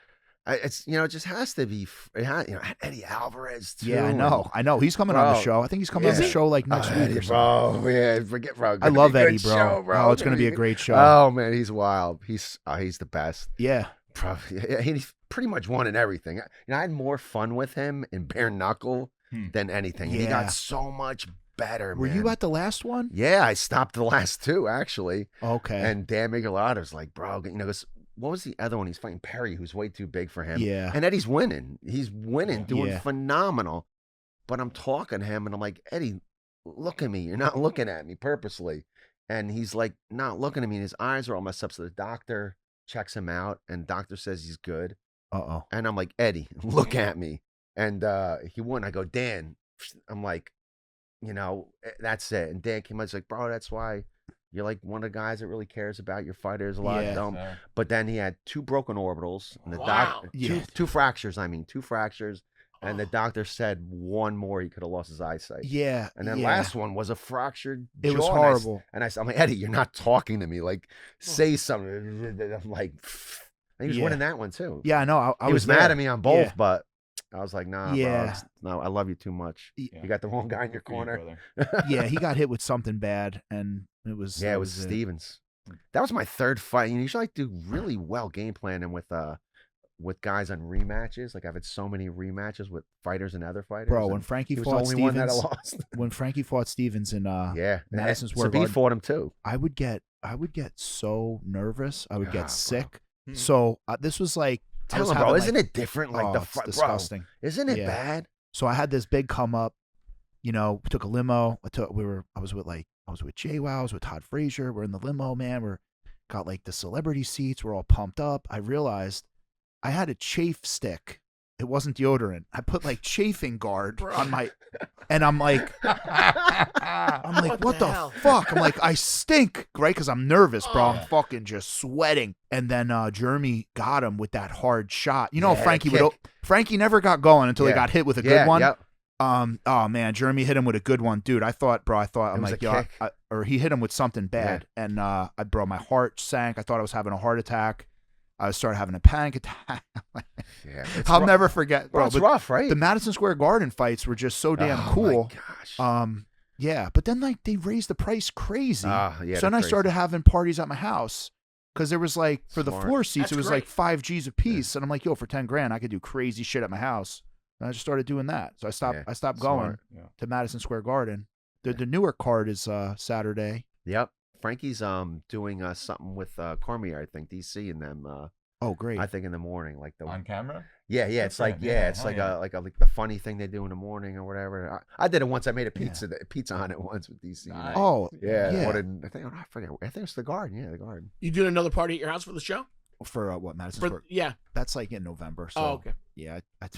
It's it just has to be. Eddie Alvarez too. Yeah, I know. He's coming on the Bro, show. I think he's coming on the yeah. show like next week Eddie, or something. bro. Yeah, forget, bro. I Gonna love be a Eddie, good bro. show, bro. Oh, it's gonna be a great show. Oh man, he's wild. He's the best. Yeah. Bro, he's pretty much won in everything. I had more fun with him in bare knuckle than anything. He Yeah. got so much better. Were man. you at the last one? Yeah, I stopped the last two actually. Okay. And Dan Miguelato's like, bro, 'cause what was the other one? He's fighting Perry, who's way too big for him. Yeah. And Eddie's winning. He's winning, doing Yeah. phenomenal. But I'm talking to him and I'm like, Eddie, look at me. You're not looking at me purposely. And he's like, not looking at me. And his eyes are all messed up. So the doctor checks him out and doctor says he's good. Uh-oh. And I'm like, Eddie, look at me. And he won. I go, Dan. I'm like, that's it. And Dan came out. He's like, bro, that's why you're like one of the guys that really cares about your fighters a lot. Yeah. But then he had 2 broken orbitals. And the Wow. two fractures. I mean, 2 fractures. And the doctor said one more, he could have lost his eyesight. Yeah. And then yeah. last one was a fractured jaw. It was And horrible. I'm like, Eddie, you're not talking to me. Like, say something. I'm like, he was Yeah. winning that one too. Yeah, I know. I He was there. mad at me on both, Yeah. but I was like, nah, bro. Yeah. No, I love you too much. Yeah. You got the wrong guy in your Good for you, corner. brother. Yeah, he got hit with something bad, and it was. Yeah, it was Stevens. That was my 3rd fight. You usually do really well game planning with guys on rematches. Like I've had so many rematches with fighters and other fighters. Bro, and when Frankie he was the fought only one that I Stevens, lost. when Frankie fought Stevens in Yeah, Madison Square Sabine Garden, fought him too. I would get so nervous. I would Ah, get bro. sick. So this was like, I Tell was him, bro, having, isn't like, it different? Like oh, the it's fight, bro. disgusting. Isn't it Yeah. bad? So I had this big come up. We took a limo. I was with JWoww. I was with Todd Frazier. We're in the limo, man. We're got like the celebrity seats. We're all pumped up. I realized I had a chafe stick. It wasn't deodorant. I put like chafing guard on my, and I'm like, what the the hell? fuck? I'm like, I stink, right? Because I'm nervous, bro. I'm fucking just sweating. And then Jeremy got him with that hard shot. Yeah, Frankie never got going until he Yeah. got hit with a Yeah, good one. yep. Oh man, Jeremy hit him with a good one, dude. I'm was like, a yo, kick. or he hit him with something bad, and my heart sank. I thought I was having a heart attack. I started having a panic attack. Yeah, I'll never forget, Bro, bro. it's But rough, right? the Madison Square Garden fights were just so damn Oh, cool. My gosh. Yeah, but then like they raised the price crazy. Yeah, So then they're I crazy. started having parties at my house because there was like for the Smart. floor seats, That's it was great. like 5 G's a piece, and I'm like, yo, for 10 grand, I could do crazy shit at my house. And I just started doing that. So I stopped. Yeah, I stopped going smart. Yeah. to Madison Square Garden. The Newark card is Saturday. Yep. Frankie's doing something with Cormier, I think, DC and them. Oh, great. I think in the morning, like the On camera? yeah, Good it's for like him. yeah, Yeah, it's hell like yeah. like the funny thing they do in the morning or whatever. I did it once. I made a pizza on it once with DC. Nice. Oh, yeah, yeah. I think I forget. I think it's the Garden. Yeah, the Garden. You doing another party at your house for the show? for what, Madison For, Square? yeah. That's like in November. So Oh, okay. yeah, I'm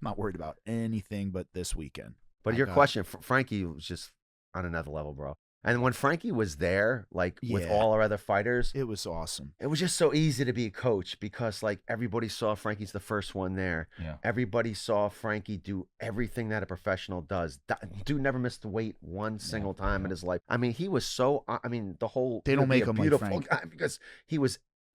not worried about anything but this weekend. But I your got- question, Frankie was just on another level, bro. And when Frankie was there, like with Yeah. all our other fighters, It was awesome. it was just so easy to be a coach because like everybody saw Frankie's the first one there. Yeah. Everybody saw Frankie do everything that a professional does. Dude never missed weight one single time in his life. I mean, he was so. I mean, the whole. They he don't would be make a him like beautiful Frank. guy because he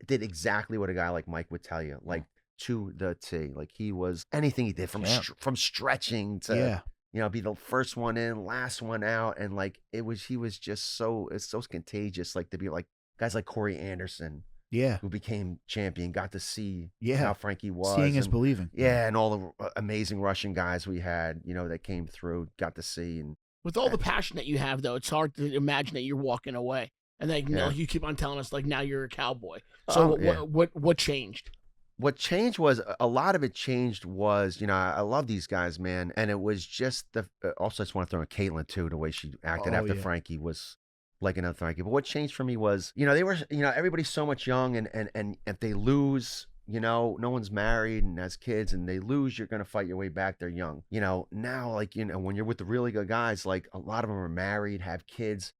did exactly what a guy like Mike would tell you, like to the T. Like he was anything he did from Yeah. from stretching to Yeah. be the first one in, last one out, and like he was just it's so contagious. Like to be like guys like Corey Anderson, who became champion, got to see how Frankie was. Seeing is believing. Yeah, and all the amazing Russian guys we had, that came through, got to see. And with all the passion that you have, though, it's hard to imagine that you're walking away. And then you keep on telling us like now you're a cowboy. So what changed? What changed was a lot of it changed was, I love these guys, man. And it was just also I just want to throw in Caitlin too, the way she acted after Frankie was like another Frankie. But what changed for me was, they were, everybody's so much young and if they lose, no one's married and has kids and they lose, you're going to fight your way back. They're young, now, like, when you're with the really good guys, like a lot of them are married, have kids.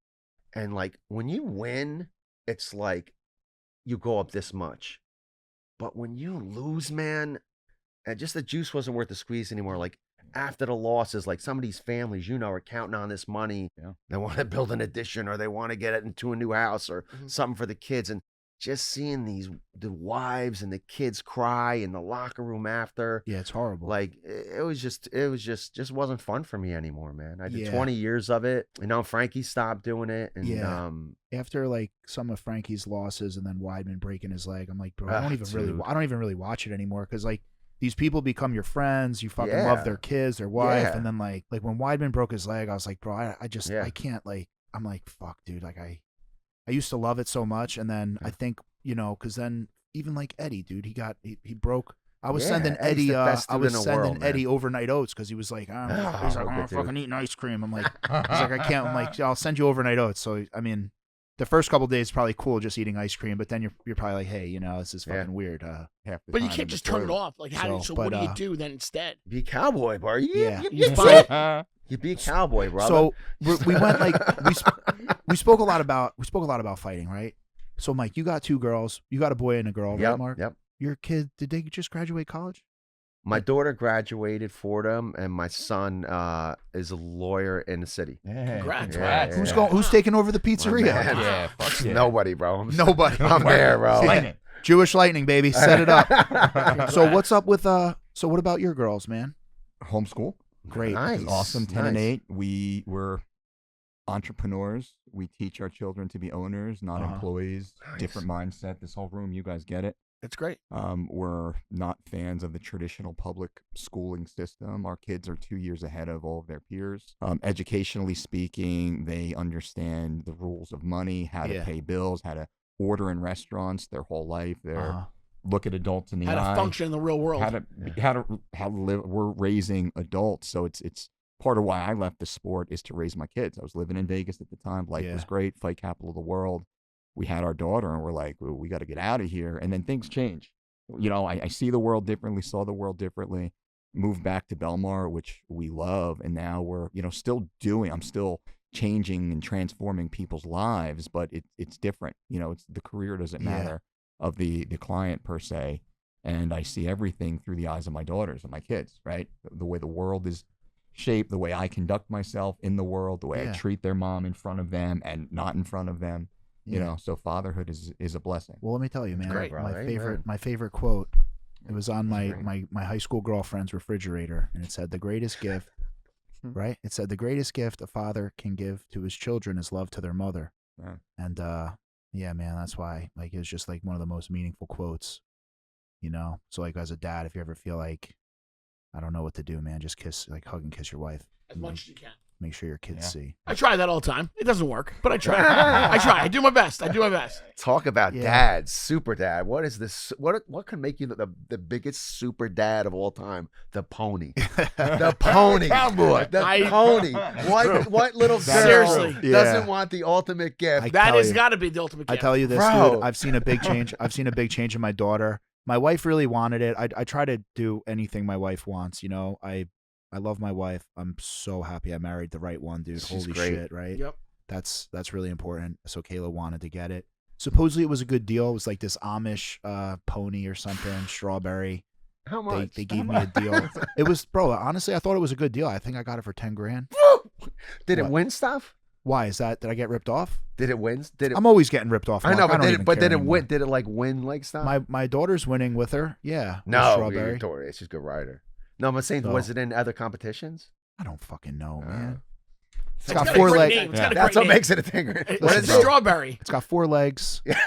And like, when you win, it's like you go up this much. But when you lose, man, and just the juice wasn't worth the squeeze anymore. Like after the losses, like some of these families, are counting on this money. Yeah. They want to build an addition or they want to get it into a new house or something for the kids. And just seeing the wives and the kids cry in the locker room after. Yeah, it's horrible. Like it was just wasn't fun for me anymore, man. I did 20 years of it. Frankie stopped doing it. And after like some of Frankie's losses and then Weidman breaking his leg, I'm like, bro, I don't even really watch it anymore because like these people become your friends. You fucking love their kids, their wife, and then like when Weidman broke his leg, I was like, bro, I can't like. I'm like, fuck, dude. Like I used to love it so much, and then I think because then even like Eddie, dude, he broke. I was sending Eddie. Eddie overnight oats because he was like, he's like, I'm fucking eating ice cream. I'm like, he's like, I can't. I'm like, I'll send you overnight oats. So I mean, the first couple of days is probably cool just eating ice cream, but then you're probably like, hey, this is fucking weird. But you can't just turn it off. Like so what do you do then instead? Be a cowboy, bro. You be a cowboy, brother. So we went like we spoke a lot about fighting, right? So Mike, you got 2 girls. You got a boy and a girl, right, Mark? Yep. Your kid, did they just graduate college? My daughter graduated Fordham, and my son is a lawyer in the city. Yeah, congrats. Yeah. Who's taking over the pizzeria? Nobody, bro. Nobody. I'm there, bro. Lightning. Jewish lightning, baby. Set it up. So what's up with so what about your girls, man? Homeschool. Great. Nice. Awesome. 10 and 8. We were entrepreneurs. We teach our children to be owners, not employees. Nice. Different mindset. This whole room, you guys get it. It's great. We're not fans of the traditional public schooling system. Our kids are 2 years ahead of all of their peers. Educationally speaking, they understand the rules of money, how to pay bills, how to order in restaurants their whole life. They're look at adults in the eye. How to function in the real world. How to live. We're raising adults, so it's part of why I left the sport is to raise my kids. I was living in Vegas at the time. Life was great. Fight capital of the world. We had our daughter, and we're like, well, we got to get out of here. And then things change. I see the world differently, saw the world differently, moved back to Belmar, which we love. And now we're, I'm still changing and transforming people's lives, but it's different. It's the career doesn't matter of the client per se. And I see everything through the eyes of my daughters and my kids, right? The way the world is shaped, the way I conduct myself in the world, the way I treat their mom in front of them and not in front of them. So fatherhood is a blessing. Well, let me tell you, man. Great, my favorite quote. It was on my high school girlfriend's refrigerator, and it said, "The greatest gift," right? It said, "The greatest gift a father can give to his children is love to their mother." Yeah. And man, that's why it was just like one of the most meaningful quotes. So like as a dad, if you ever feel like I don't know what to do, man, just hug and kiss your wife as much as you can. Make sure your kids see. I try that all the time. It doesn't work, but I try. I do my best. Talk about dads, super dad. What is this? What can make you the biggest super dad of all time? The pony. The pony. Cowboy. The pony. What little girl doesn't want the ultimate gift? That has got to be the ultimate gift. I tell you this, dude. I've seen a big change. I've seen a big change in my daughter. My wife really wanted it. I try to do anything my wife wants. I love my wife. I'm so happy I married the right one, dude. She's Holy great. shit, right? Yep. That's really important. So Kayla wanted to get it. Supposedly it was a good deal. It was like this Amish pony or something, strawberry. How much? They gave me a deal. It was, bro, honestly, I thought it was a good deal. I think I got it for $10,000. Did it win stuff? Why is that? Did I get ripped off? Did it win? I'm always getting ripped off. Mark. I know, but did it anymore. win? Did it win like stuff? My daughter's winning with her. Yeah. No, strawberry. She's a good rider. No, I'm saying, was it in other competitions? I don't fucking know, man. It's got got 4 a great legs. name. It's Yeah. got a That's great what name. makes it a thing. What is it? Strawberry. It's got 4 legs. Yeah.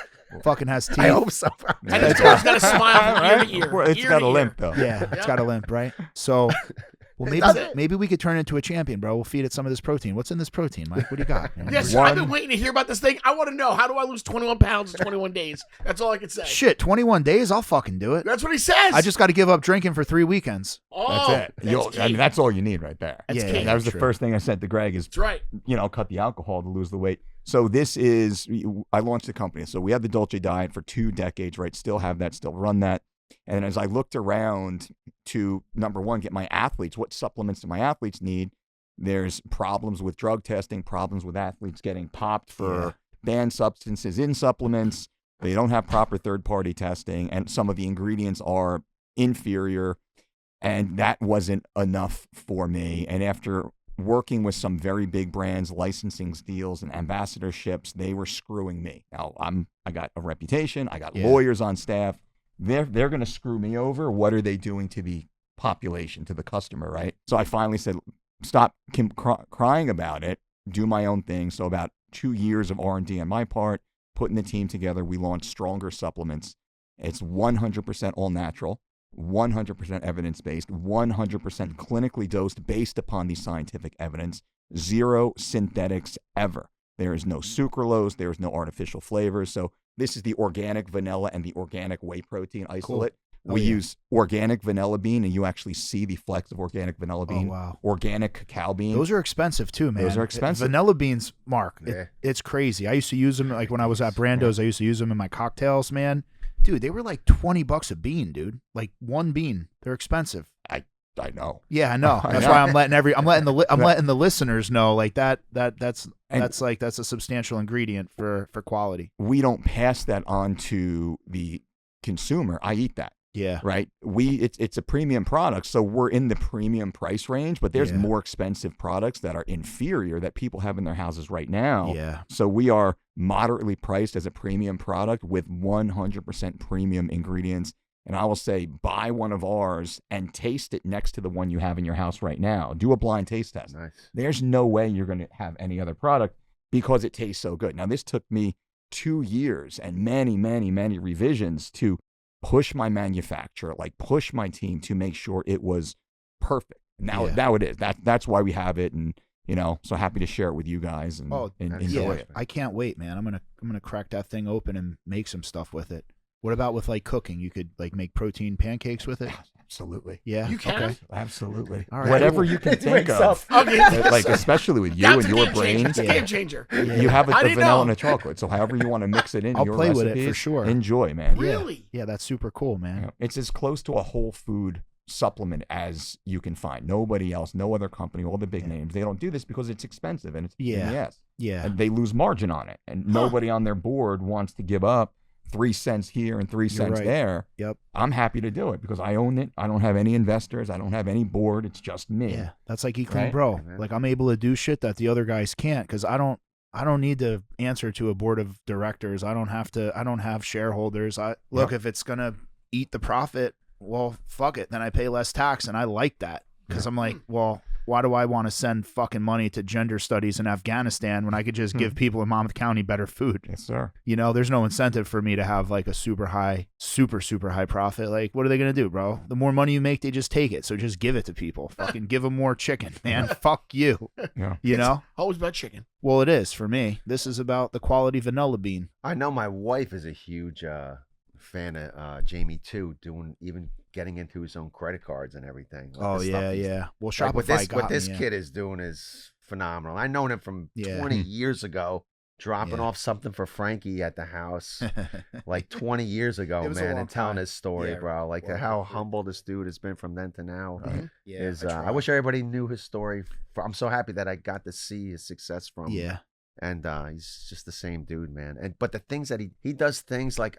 Fucking has teeth. I hope so. And it's got a smile from ear to ear. Well, it's Ear got to a ear. limp though. Yeah, it's got a limp, right? So, well, Does it? maybe we could turn it into a champion, bro. We'll feed it some of this protein. What's in this protein, Mike? What do you got? Yes, I've been waiting to hear about this thing. I want to know, how do I lose 21 pounds in 21 days? That's all I can say. Shit, 21 days? I'll fucking do it. That's what he says. I just got to give up drinking for 3 weekends. Oh, That's it. I mean, that's all you need right there. That's Yeah, key. That was the true. first thing I said to Greg is, That's right. cut the alcohol to lose the weight. So this is, I launched the company. So we had the Dolce Diet for 2 decades, right? Still have that, still run that. And as I looked around to, number one, get my athletes, what supplements do my athletes need? There's problems with drug testing, problems with athletes getting popped for banned substances in supplements. They don't have proper third-party testing, and some of the ingredients are inferior. And that wasn't enough for me. And after working with some very big brands, licensing deals and ambassadorships, they were screwing me. Now I got a reputation. I got lawyers on staff. They're going to screw me over. What are they doing to the population, to the customer, right? So I finally said, stop crying about it. Do my own thing. So about 2 years of R&D on my part, putting the team together, we launched Stronger Supplements. It's 100% all natural, 100% evidence-based, 100% clinically dosed based upon the scientific evidence, 0 synthetics ever. There is no sucralose. There is no artificial flavors. So this is the organic vanilla and the organic whey protein isolate. Cool. We use organic vanilla bean, and you actually see the flecks of organic vanilla bean. Oh, wow. Organic cacao bean. Those are expensive too, man. Those are expensive. Vanilla beans, Mark, Yeah. it's crazy. I used to use them, like when I was at Brando's, I used to use them in my cocktails, man. Dude, they were like $20 a bean, dude. Like one bean. They're expensive. I know. Yeah, I know. I That's know. why I'm letting the listeners know, like that's a substantial ingredient for quality. We don't pass that on to the consumer. I eat that. Yeah. Right. It's a premium product, so we're in the premium price range, but there's more expensive products that are inferior that people have in their houses right now. Yeah. So we are moderately priced as a premium product with 100% premium ingredients. And I will say, buy one of ours and taste it next to the one you have in your house right now. Do a blind taste test. Nice. There's no way you're going to have any other product because it tastes so good. Now, this took me 2 years and many, many, many revisions to push my manufacturer, like push my team to make sure it was perfect. Now it is. That's why we have it, and so happy to share it with you guys and enjoy it. I can't wait, man. I'm gonna crack that thing open and make some stuff with it. What about with like cooking? You could like make protein pancakes with it. Absolutely. Yeah. You can? Okay. Absolutely. All right. Whatever you can think of. Okay. Like especially with you That's and a your game changer. brains. That's a game changer. You have I the didn't vanilla know. and the chocolate. So however you want to mix it in I'll your play with it recipes, for sure. enjoy, man. Really? Yeah, that's super cool, man. It's as close to a whole food supplement as you can find. Nobody else, no other company, all the big names, they don't do this because it's expensive and it's Yeah. and they lose margin on it. And nobody on their board wants to give up 3 cents here and 3 cents right. there. Yep. I'm happy to do it because I own it. I don't have any investors. I don't have any board. It's just me. Yeah. That's like Eat Clean Right? Bro. Yeah. Like I'm able to do shit that the other guys can't because I don't need to answer to a board of directors. I don't have shareholders. If it's gonna eat the profit, well, fuck it. Then I pay less tax, and I like that because I'm like, well, why do I want to send fucking money to gender studies in Afghanistan when I could just give people in Monmouth County better food? Yes, sir. There's no incentive for me to have like a super high profit. Like, what are they gonna do, bro? The more money you make, they just take it. So just give it to people. Fucking give them more chicken, man. Fuck you. Yeah. You know? Always about chicken. Well, it is for me. This is about the quality vanilla bean. I know my wife is a huge fan of Jamie too, getting into his own credit cards and everything. Like Oh the stuff yeah, he's- yeah. Well, Like Shopify what this kid is doing is phenomenal. I known him from 20 years ago, dropping off something for Frankie at the house, like 20 years ago, It was a man, long and telling time. his story, Yeah, bro. Like well, how yeah. humble this dude has been from then to now. Yeah, I wish everybody knew his story. I'm so happy that I got to see his success from. Yeah. And he's just the same dude, man. But the things that he does things like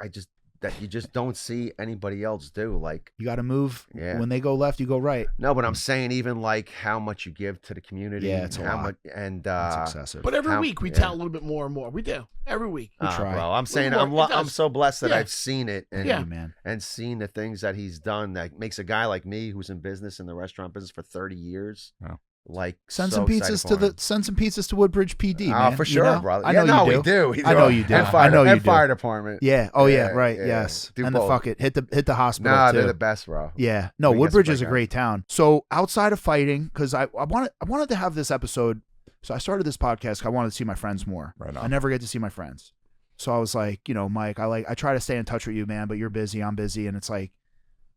that you just don't see anybody else do. Like You got to move. Yeah. When they go left, you go right. no, but I'm saying even like how much you give to the community. Yeah, it's a how lot. much and That's excessive. But every How- week we yeah. tell a little bit more and more. We do. Every week. try. bro, I'm saying work. It I'm does. so blessed that Yeah. I've seen it and Yeah. man. and seen the things that he's done that makes a guy like me who's in business in the restaurant business for 30 years. Wow. like Send so some pizzas to Woodbridge PD, man. for sure, you know? brother. I know we do. I know you do. I know you do. Fire department. Yeah. Oh yeah. Yeah, Right. yeah. Yes. Do And both. hit the hospital Nah, too. they're the best, bro. Yeah. No, We get Woodbridge some is a great great town. So outside of fighting, because I wanted to have this episode. So I started this podcast 'cause I wanted to see my friends more. Right on. I never get to see my friends. So I was like, Mike, I try to stay in touch with you, man, but you're busy, I'm busy, and it's like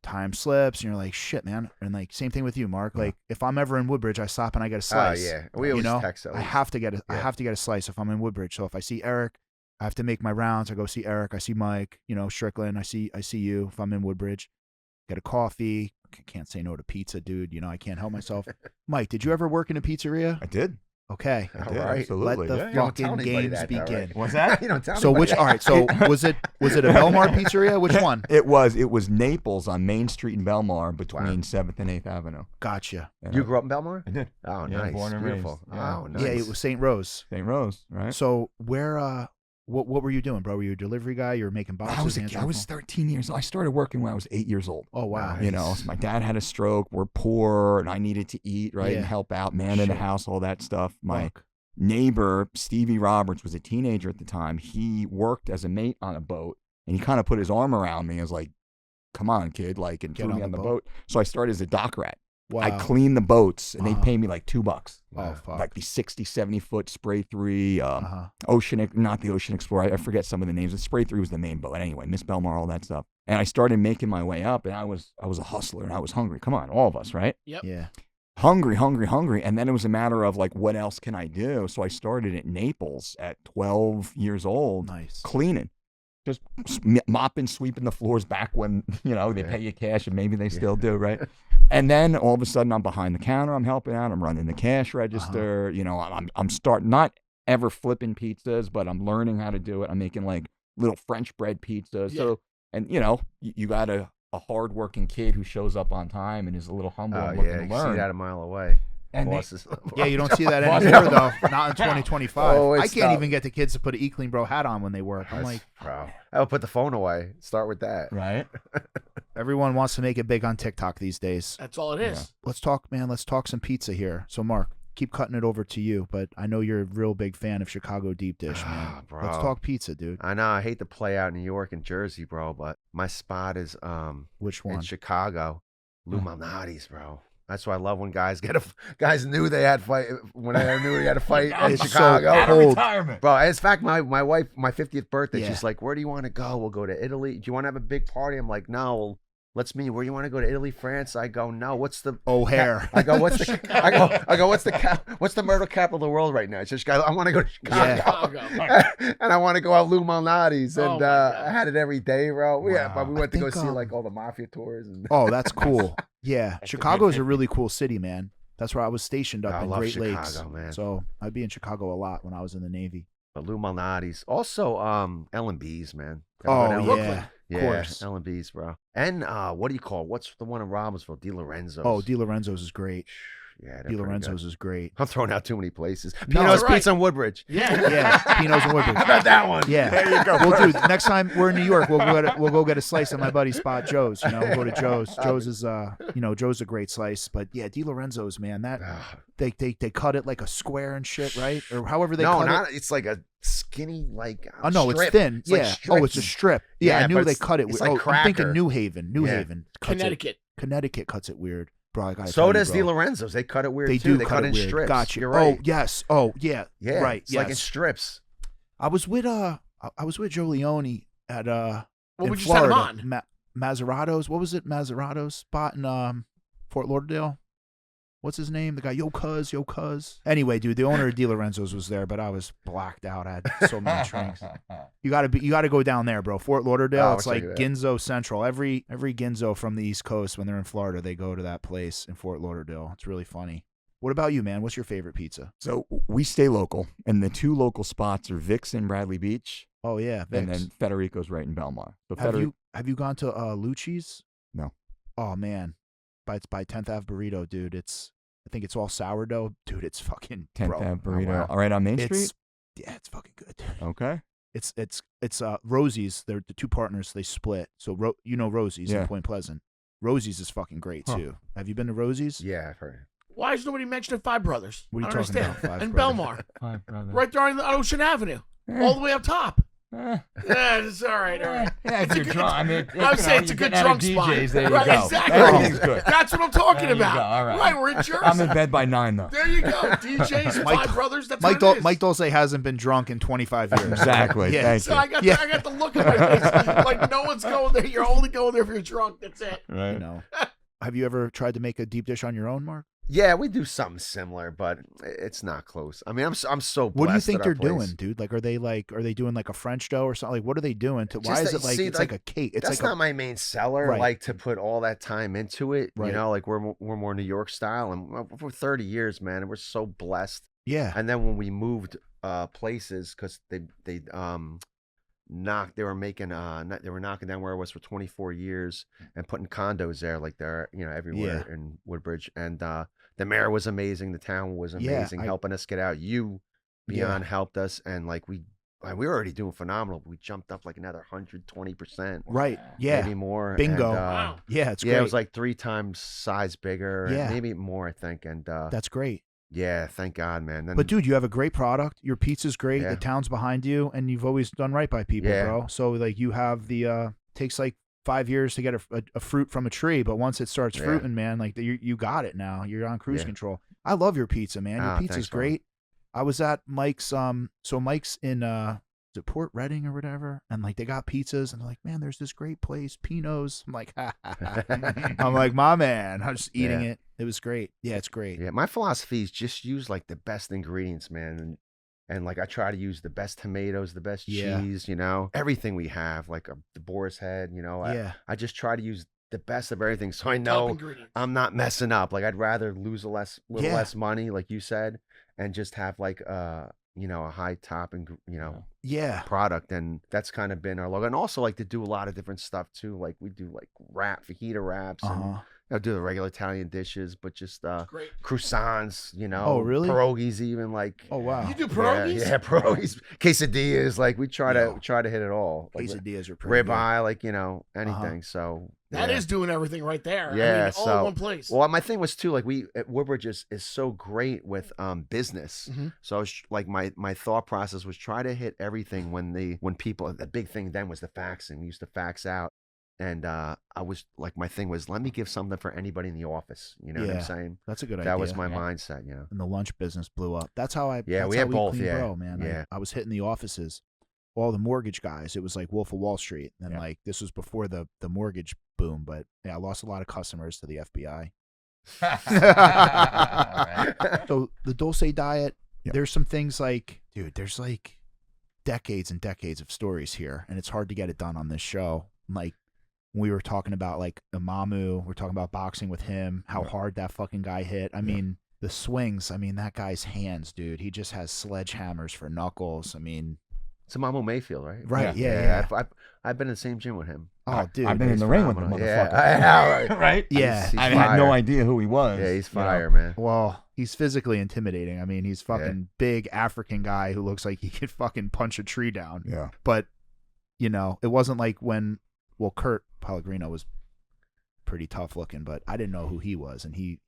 time slips, and you're like, shit, man. And like same thing with you, Mark. Like if I'm ever in Woodbridge, I stop and I get a slice. Oh yeah, we always text. I have to get a slice if I'm in Woodbridge. So if I see Eric, I have to make my rounds. I go see Eric. I see Mike. Strickland. I see you. If I'm in Woodbridge, get a coffee. Can't say no to pizza, dude. I can't help myself. Mike, did you ever work in a pizzeria? I did. Okay. I did, right. absolutely. Let the You don't tell fucking anybody games that, though, begin. right? What's that? You don't tell So anybody all right. So was it a Belmar pizzeria? Which one? It was Naples on Main Street in Belmar between 7th and 8th Avenue. Gotcha. And You grew up in Belmar? I did. Oh, Yeah, nice. born and Beautiful. raised. Yeah. Oh, nice. Yeah, it was St. Rose. St. Rose, right? So where what were you doing, bro? Were you a delivery guy? You were making boxes? I was 13 years old. I started working when I was 8 years old. Oh wow. So my dad had a stroke. We're poor, and I needed to eat, right, Yeah. and help out, man in the Shit. house, all that stuff. My Fuck. neighbor, Stevie Roberts, was a teenager at the time. He worked as a mate on a boat, and he kind of put his arm around me and was like, come on, kid, like, and Get threw on me on the the boat. boat. So I started as a dock rat. Wow. I cleaned the boats, and they Wow. paid me like $2. Oh fuck. Like the 60, 70-foot Spray 3, Uh-huh. not the Ocean Explorer. I forget some of the names. The Spray 3 was the main boat. Anyway, Miss Belmar, all that stuff. And I started making my way up, and I was a hustler, and I was hungry. Come on, all of us, right? Yep. Yeah. Hungry. And then it was a matter of like, what else can I do? So I started at Naples at 12 years old, Nice. cleaning. Just mopping, sweeping the floors back when, they pay you cash, and maybe they still do, right? And then all of a sudden I'm behind the counter, I'm helping out, I'm running the cash register, I'm starting, not ever flipping pizzas, but I'm learning how to do it. I'm making like little French bread pizzas. Yeah. So, and you got a hardworking kid who shows up on time and is a little humble Oh, and looking yeah. to You learn. see that a mile away. And they- Bosses. Yeah, you don't see that Boss- anymore though. Not in 2025. Oh, I it's can't tough. even get the kids to put an E-Clean Bro hat on when they work. I'm like, bro, I would put the phone away. Start with that. Right? everyone wants to make it big on TikTok these days. That's all it is. Let's talk, man. Let's talk some pizza here. So, Mark, keep cutting it over to you, but I know you're a real big fan of Chicago deep dish, man. Bro. Let's talk pizza, dude. I know. I hate to play out New York and Jersey, bro, but my spot is Which in one? Chicago. Lou Malnati's, bro. That's why I love when guys guys knew they had fight when I knew he had a fight in It's so Chicago. cold. Retirement. Bro, in fact, my wife, my 50th birthday, Yeah. she's like, "Where do you want to go? We'll go to Italy. Do you want to have a big party?" I'm like, "No, well, let's meet. Where do you want to go to Italy, France?" I go, "No. What's the O'Hare. I go, "What's the?" I go, what's the murder capital of the world right now? She goes, "I want to go to Chicago, and I want to go out Lou Malnati's." And Oh, my God. I had it every day, bro. Wow. But we went to go think, see like all the mafia tours and. Oh, that's cool. Yeah, Chicago's a really cool city, man. That's where I was stationed up I in love Great Chicago, Lakes. man. So I'd be in Chicago a lot when I was in the Navy. But Lou Malnati's. Also, L&B's, man. Oh, Ever go to yeah. Yeah, course. L&B's, bro. And what do you call it? What's the one in Robbinsville? Di Lorenzo's. Oh, Di Lorenzo's is great. yeah, Di Lorenzo's is great. I'm throwing out too many places. No, Pino's it's all right. Pizza in Woodbridge. Yeah. Yeah, Pino's and Woodbridge. How about that one? Yeah. There you go. Well, dude, next time we're in New York, we'll go get a slice at my buddy's spot, Joe's. We'll go to Joe's. Joe's is Joe's a great slice. But yeah, Di Lorenzo's, man, that they cut it like a square and shit, right? Or however they cut it. It's like a skinny, like Oh no, strip. it's thin. It's like yeah. strips. Oh, it's a strip. Yeah, Yeah, I knew but they it's- cut it. it's weird. like I'm thinking cracker. New Haven. New Yeah. Haven. cuts it- Connecticut. Connecticut cuts it weird, bro. I gotta So tell does you, Di bro. Lorenzo's. They cut it weird They too. do They cut cut it in weird. strips. Gotcha. You're right. Oh yes. Oh yeah. Yeah. Right. It's yes. like in strips. I was with Joe Leone at What in would you set him Florida. on? Mazzarato's. What was it? Mazzarato's spot in Fort Lauderdale. What's his name? The guy, Yo Cuz. Anyway, dude, the owner of Di Lorenzo's was there, but I was blacked out. I had so many drinks. You gotta go down there, bro. Fort Lauderdale. Oh, it's I'll like check it out. Ginzo Central. Every Ginzo from the East Coast, when they're in Florida, they go to that place in Fort Lauderdale. It's really funny. What about you, man? What's your favorite pizza? So we stay local, and the two local spots are Vic's in Bradley Beach, Oh yeah, Vic's. and then Federico's right in Belmar. So Have you gone to Lucci's? No. Oh man, it's by 10th Ave Burrito, dude. I think it's all sourdough, dude. It's fucking 10th bro. Ave Burrito. wow. All right, on Main It's Street? yeah, it's fucking good. Okay. It's Rosie's. They're the two partners. They split. So Rosie's Yeah. in Point Pleasant. Rosie's is fucking great Huh. too. Have you been to Rosie's? Yeah, I've heard. Why is nobody mentioning Five Brothers? What are you I don't talking understand. about, Five And Brothers? Belmar. Five Brothers. Right there on Ocean Avenue. All the way up top. Yeah, it's all right. All right. Yeah, if you're drunk, I mean, I'm saying it's a good drunk spot. DJs, there you Right, go. exactly. Everything's good. That's what I'm talking There you about. go, all right. We're in Jersey. I'm in bed by 9 though. There you go. DJs, Five Brothers. That's what it is. Mike Dolce hasn't been drunk in 25 years. Exactly. Yeah. Thank So you. I got the look on my face. Like no one's going there. You're only going there if you're drunk. That's it. Right. You know. Have you ever tried to make a deep dish on your own, Mark? Yeah, we do something similar, but it's not close. I mean, I'm so blessed. What do you think at they're our place. doing, dude? Like, are they doing like a French dough or something? Like, what are they doing? Why Just is that- it like see, it's like, like a cake? It's That's like not my main seller. Right. Like to put all that time into it. Right. You know, like we're more New York style, and for 30 years, man, and we're so blessed. yeah, And then when we moved places, because they they were making they were knocking down where I was for 24 years and putting condos there, like they're everywhere in Woodbridge. And the mayor was amazing, the town was amazing, helping us get out. You, Beyond, helped us, and like we were already doing phenomenal, but we jumped up like another 120%, right, yeah, maybe more. bingo, And, Wow. yeah, it's great. it was like 3 times size bigger, and Yeah. maybe more, I think. And That's great. yeah, thank God, man. Then, But dude, you have a great product. Your pizza's great. Yeah. The town's behind you, and you've always done right by people, Yeah. bro. So like you have the takes like 5 years to get a fruit from a tree, but once it starts Yeah. fruiting, man, like you got it now. You're on cruise Yeah. control. I love your pizza, man. Your pizza's thanks, bro. great. I was at Mike's so Mike's in is it Port Reading or whatever, and like they got pizzas, and they're like, man, there's this great place, Pino's. I'm like, ha, ha, ha. I'm like, my man. I'm just eating it. It was great. Yeah, it's great. Yeah, my philosophy is just use like the best ingredients, man. And like I try to use the best tomatoes, the best Yeah. cheese, everything we have, like the boar's head, Yeah. I just try to use the best of everything, so I Top know ingredients. I'm not messing up. Like I'd rather lose little Yeah. less money, like you said, and just have like a high top and Yeah. product. And that's kind of been our logo. And also like to do a lot of different stuff too. Like we do like fajita wraps, and do the regular Italian dishes, but just Great. croissants, Oh, really? pierogies, even like. Oh wow. You do pierogies? Yeah, pierogies, quesadillas. Like we try Yo. to hit it all. Like, Quesadillas are pretty good. ribeye, like anything. So That is doing everything right there. Yeah, I mean, all in so- one place. Well, my thing was too, like we at Woodbridge is so great with business. Mhm. So I was like my thought process was try to hit everything when people, the big thing then was the faxing. We used to fax out, and I was like, my thing was, let me give something for anybody in the office. You know what Yeah. I'm saying? That's a good idea. That was my mindset. And the lunch business blew up. That's how I. Yeah, that's we how had both, Clean yeah. Bro, man. Yeah. I was hitting the offices, all the mortgage guys. It was like Wolf of Wall Street, and Yeah. like this was before the mortgage boom. But yeah, I lost a lot of customers to the FBI. So the Dolce Diet, Yep. there's some things like, dude, there's like decades and decades of stories here, and it's hard to get it done on this show. Like we were talking about like Imamu, we're talking about boxing with him, how Yeah. hard that fucking guy hit. I Yeah. mean, the swings, I mean, that guy's hands, dude. He just has sledgehammers for knuckles. I mean, It's Mamo Mayfield, right? right, yeah. I've been in the same gym with him. Oh, dude. I've been in the ring with the phenomenal. motherfucker. Yeah, I know, right? right? Yeah. He's I had no fire. idea who he was. Yeah, he's you know? fire, man. Well, he's physically intimidating. I mean, he's fucking big African guy who looks like he could fucking punch a tree down. Yeah. But, it wasn't like when, Kurt Pellegrino was pretty tough looking, but I didn't know who he was, and he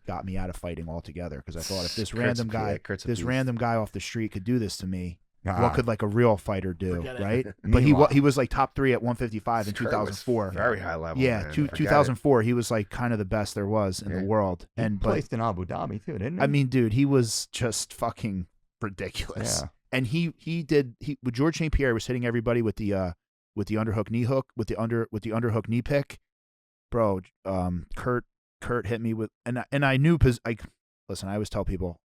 got me out of fighting altogether because I thought if this random guy, Kurt's a this beast. random guy off the street could do this to me, Ah. what could like a real fighter do, Forget it. right? But Meanwhile- he was like top 3 at 155 in Kurt was 2004. Very high level. Yeah, man. Forget it. 2004, he was like kind of the best there was in the Yeah. world, He and but placed in Abu Dhabi too, didn't he? I mean, dude, he was just fucking ridiculous. Yeah. And he with George St. Pierre was hitting everybody with the underhook knee hook, with the underhook knee pick. Bro, Kurt hit me with, and I knew, listen, I always tell people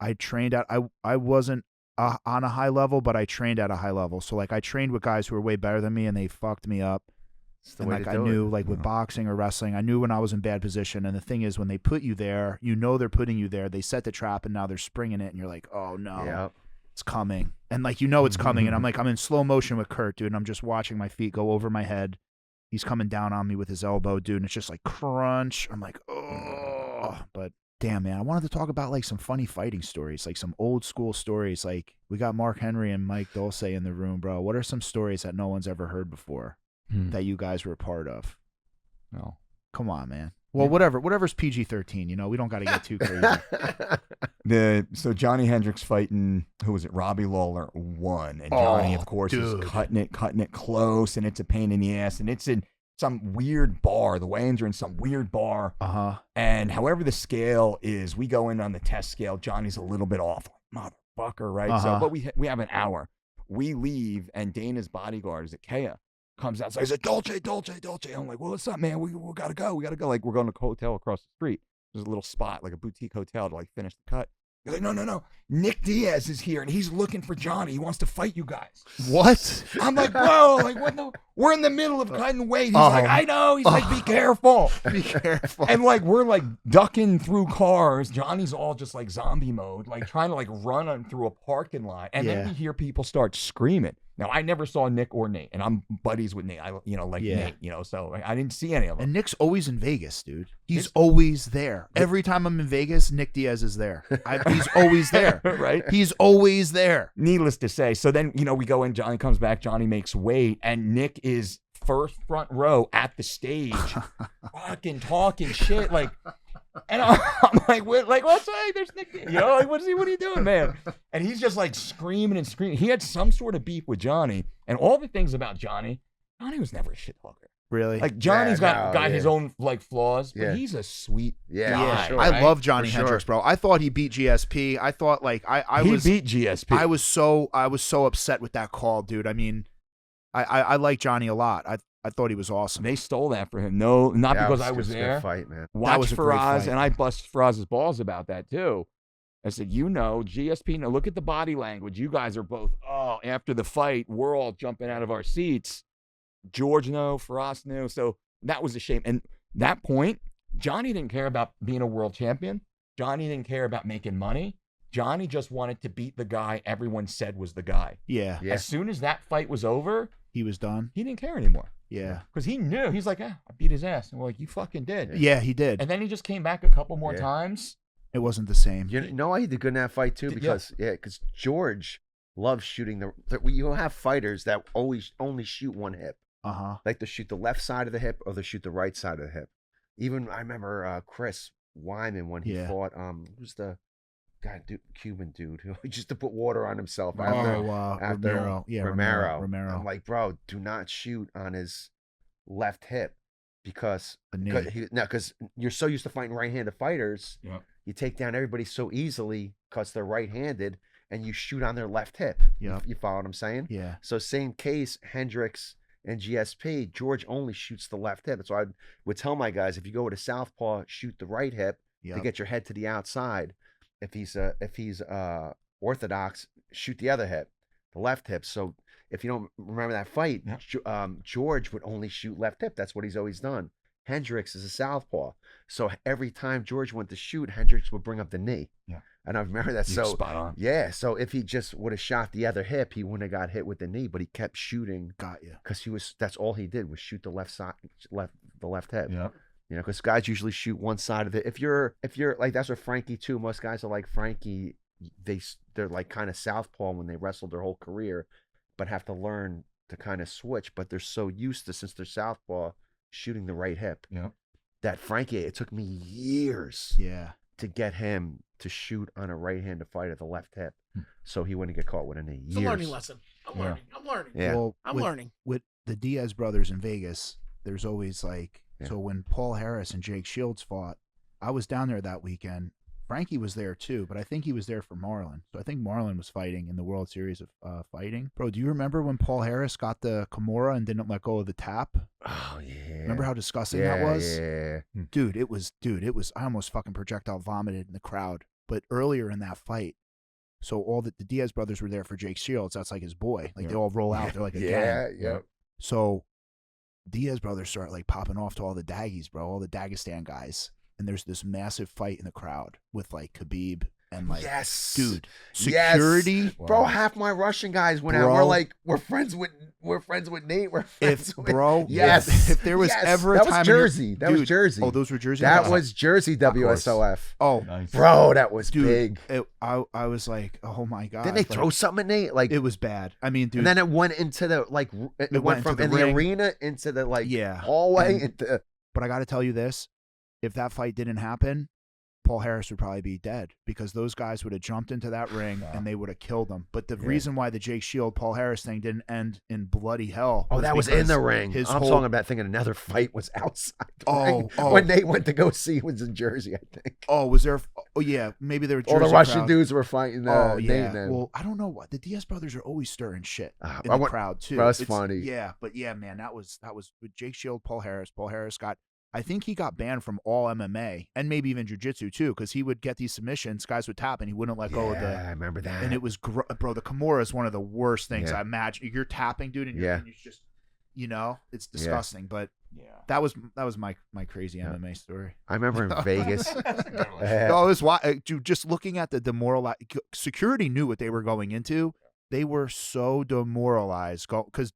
I trained at, I wasn't on a high level, but I trained at a high level. So like I trained with guys who were way better than me, and they fucked me up. It's the And way like to I do knew, it. like with boxing or wrestling, I knew when I was in bad position. And the thing is, when they put you there, they're putting you there. They set the trap, and now they're springing it, and you're like, oh no, Yeah. it's coming. And like it's coming, and I'm in slow motion with Kurt, dude, and I'm just watching my feet go over my head. He's coming down on me with his elbow, dude, and it's just like crunch. I'm like, oh, but damn, man, I wanted to talk about like some funny fighting stories, like some old school stories. Like we got Mark Henry and Mike Dolce in the room, bro. What are some stories that no one's ever heard before that you guys were a part of? No. Come on, man. Well, whatever's PG-13. You know, we don't got to get too crazy. So Johnny Hendricks fighting, who was it? Robbie Lawler won, and Johnny, of course, is cutting it close, and it's a pain in the ass, and it's in some weird bar. The weigh-ins are in some weird bar. And however the scale is, we go in on the test scale. Johnny's a little bit off, motherfucker, right? So, but we have an hour. We leave, and Dana's bodyguard, is it Kea, comes outside. He's like, Dolce. I'm like, well, what's up, man? We gotta go. Like, we're going to a hotel across the street. There's a little spot, like a boutique hotel, to like finish the cut. He's like, no. Nick Diaz is here, and he's looking for Johnny. He wants to fight you guys. What? I'm like, bro, like, what? No, we're in the middle of cutting weight. He's like, I know. He's like, be careful. Be careful. And like, we're like ducking through cars. Johnny's all just like zombie mode, like trying to like run through a parking lot. And then we hear people start screaming. Now, I never saw Nick or Nate, and I'm buddies with Nate. Nate, so I didn't see any of them. And Nick's always in Vegas, dude. He's always there. Every time I'm in Vegas, Nick Diaz is there. He's always there. Right? He's always there. Needless to say. So then, we go in, Johnny comes back, Johnny makes weight, and Nick is first front row at the stage, fucking talking shit, like, and I'm like, what's up? There's Nick, like, what are you doing, man? And he's just like screaming and screaming. He had some sort of beef with Johnny, and all the things about Johnny was never a shit talker. Really? Like, Johnny's got his own like flaws, but he's a sweet guy. Sure, I love Johnny Hendricks, bro. I thought he beat GSP. I thought like he beat GSP. I was so upset with that call, dude. I mean, I like Johnny a lot. I thought he was awesome. They stole that for him. No, not because I was there. Good fight, man. Watch Faraz, and I bust Faraz's balls about that too. I said, GSP, look at the body language. You guys are both, after the fight, we're all jumping out of our seats. George knew, Faraz knew. So that was a shame. And that point, Johnny didn't care about being a world champion. Johnny didn't care about making money. Johnny just wanted to beat the guy everyone said was the guy. Yeah. As soon as that fight was over, he was done. He didn't care anymore. Yeah. Because he knew. He's like, I beat his ass. And we're like, you fucking did. Yeah, he did. And then he just came back a couple more times. It wasn't the same. You know why he did good in that fight too? Because George loves shooting you have fighters that always only shoot one hip. Like they shoot the left side of the hip or they shoot the right side of the hip. Even I remember Chris Wyman when he fought who's the Cuban dude who just to put water on himself after Romero. Yeah, Romero. Romero. I'm like, bro, do not shoot on his left hip because you're so used to fighting right-handed fighters. Yeah. You take down everybody so easily because they're right-handed, and you shoot on their left hip. Yeah. You follow what I'm saying? Yeah. So same case, Hendricks and GSP, George only shoots the left hip. So I would tell my guys, if you go with a southpaw, shoot the right hip to get your head to the outside. If he's orthodox, shoot the other hip, the left hip. So if you don't remember that fight, George would only shoot left hip. That's what he's always done. Hendricks is a southpaw. So every time George went to shoot, Hendricks would bring up the knee. Yeah. And I remember that. So spot on. Yeah. So if he just would have shot the other hip, he wouldn't have got hit with the knee, but he kept shooting. Got you. Because that's all he did was shoot the left side, the left hip. Yeah. Because guys usually shoot one side of it. If you're like, that's what Frankie too. Most guys are like Frankie. They're like kind of southpaw when they wrestled their whole career, but have to learn to kind of switch. But they're so used to, since they're southpaw, shooting the right hip. Yeah. That Frankie, it took me years. Yeah. To get him to shoot on a right-handed fighter the left hip, so he wouldn't get caught with any. It's a learning lesson. I'm learning. Yeah. Well, I'm learning. With the Diaz brothers in Vegas, there's always like, so when Paul Harris and Jake Shields fought, I was down there that weekend. Frankie was there too, but I think he was there for Marlon. So I think Marlon was fighting in the World Series of fighting. Bro, do you remember when Paul Harris got the Kimura and didn't let go of the tap? Oh yeah. Remember how disgusting that was? Yeah. Dude, it was. I almost fucking projectile vomited in the crowd. But earlier in that fight, so all the Diaz brothers were there for Jake Shields. That's like his boy. Like they all roll out. They're like a gang. Yeah. So Diaz brothers start like popping off to all the Daggies, bro, all the Dagestan guys. And there's this massive fight in the crowd with like Khabib and like, dude, security. Yes. Bro, half my Russian guys went out. We're friends with Nate. If there was ever a that time was Jersey. That was Jersey. Oh, those were Jersey. That was Jersey WSOF. Oh, nice. Bro, that was big. I was like, oh my god. Didn't they throw something at Nate? Like it was bad. I mean, dude. And then it went into the like. It went from the arena into the like hallway. But I got to tell you this. if that fight didn't happen, Paul Harris would probably be dead because those guys would have jumped into that ring and they would have killed him. But the reason why the Jake Shield Paul Harris thing didn't end in bloody hell. Oh, that was in the ring. I'm talking about thinking another fight was outside the ring. When Nate went to go see, it was in Jersey, I think. Oh, was there? Oh, yeah. Maybe there were Jersey all the Russian crowd. dudes were fighting. Yeah. Nate. Well, I don't know what the Diaz brothers are always stirring shit in the crowd too. Bro, that's funny. Yeah, but yeah, man, that was with Jake Shield, Paul Harris. Paul Harris I think he got banned from all MMA and maybe even jiu-jitsu too, because he would get these submissions, guys would tap, and he wouldn't let go of the. Yeah, I remember that. And it was, bro, the Kimura is one of the worst things I imagine. You're tapping, dude, and you're just, it's disgusting. But that was my crazy MMA story. I remember in Vegas. No, it was dude, just looking at the demoralized security knew what they were going into. They were so demoralized because,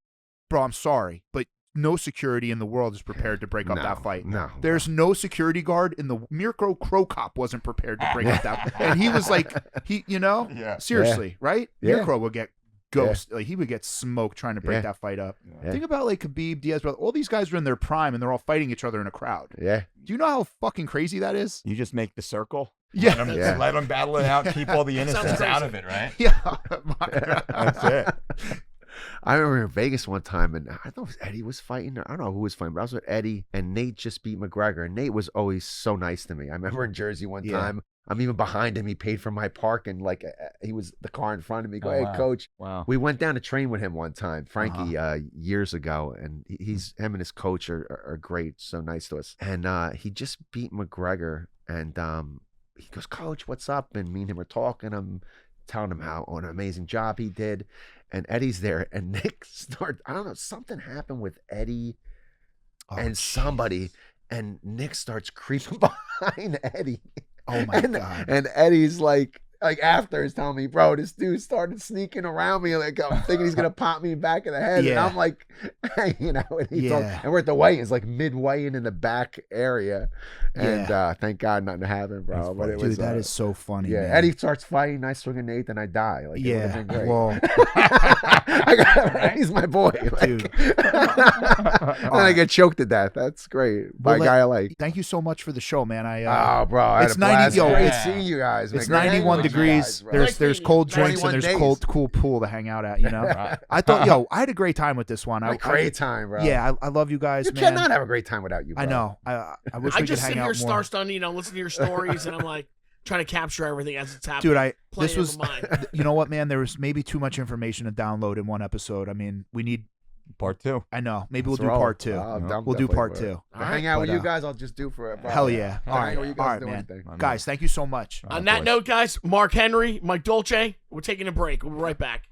bro, I'm sorry, but no security in the world is prepared to break up that fight. No. There's no security guard in the Mirko Krokop wasn't prepared to break up that. And he was like, seriously, right? Yeah. Mirko would get ghost. Like, he would get smoked trying to break that fight up. Yeah. Think about like Khabib, Diaz, brother. All these guys are in their prime and they're all fighting each other in a crowd. Yeah. Do you know how fucking crazy that is? You just make the circle. Yeah. Let them battle it out. Keep all the innocents out of it, right? Yeah. That's it. I remember in Vegas one time, and I don't know if Eddie was fighting, or I don't know who was fighting, but I was with Eddie, and Nate just beat McGregor, and Nate was always so nice to me. I remember in Jersey one time, I'm even behind him. He paid for my parking, like he was the car in front of me. Go, hey, coach. Wow. We went down to train with him one time, Frankie, years ago, and him and his coach are great, so nice to us. And he just beat McGregor, and he goes, Coach, what's up? And me and him are talking. I'm telling him how an amazing job he did. And Eddie's there, and Nick started, I don't know, something happened with Eddie and somebody, and Nick starts creeping behind Eddie. Oh, my God. And Eddie's like after is telling me, bro, this dude started sneaking around me, like I'm thinking he's gonna pop me back of the head, and I'm like, and and we're at the weigh-ins, like mid weigh-in in the back area, and thank God nothing happened, bro. But it was, that is so funny. Yeah, man. Eddie starts fighting, I swing a Nate, and I die. Like, it would have been great. Well, he's my boy, like, dude. And I get choked to death. That's great by a guy I like. Thank you so much for the show, man. Bro, I it's had a blast. 90. Great seeing you guys. It's Man. 91 degrees. There's cold drinks and there's cool pool to hang out at. You know, I thought, I had a great time with this one. Great time, bro. Yeah, I love you guys. You man. cannot have a great time without you, bro. I know. I wish we could hang out more. I just sit here star-stunned, listen to your stories, and I'm like trying to capture everything as it's happening. Dude, this was, you know what, man? There was maybe too much information to download in one episode. I mean, we need part 2. I know. Maybe we'll do part 2. We'll do part 2. Hang out with you guys. I'll just do for it. Hell yeah. All right, man. Guys, thank you so much. On that note, guys, Mark Henry, Mike Dolce, we're taking a break. We'll be right back.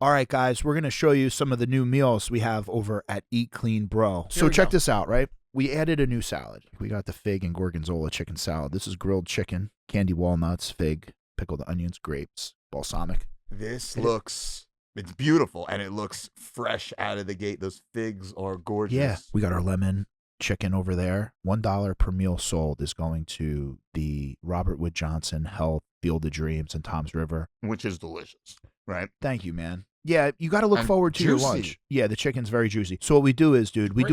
All right, guys, we're going to show you some of the new meals we have over at Eat Clean Bro. So check this out, right? We added a new salad. We got the fig and gorgonzola chicken salad. This is grilled chicken, candy walnuts, fig, pickled onions, grapes, balsamic. This looks, it's beautiful, and it looks fresh out of the gate. Those figs are gorgeous. Yeah, we got our lemon chicken over there. $1 per meal sold is going to the Robert Wood Johnson Health Field of Dreams in Toms River. Which is delicious, right? Thank you, man. Yeah, you got to look forward to your lunch. Yeah, the chicken's very juicy. So what we do is, dude, we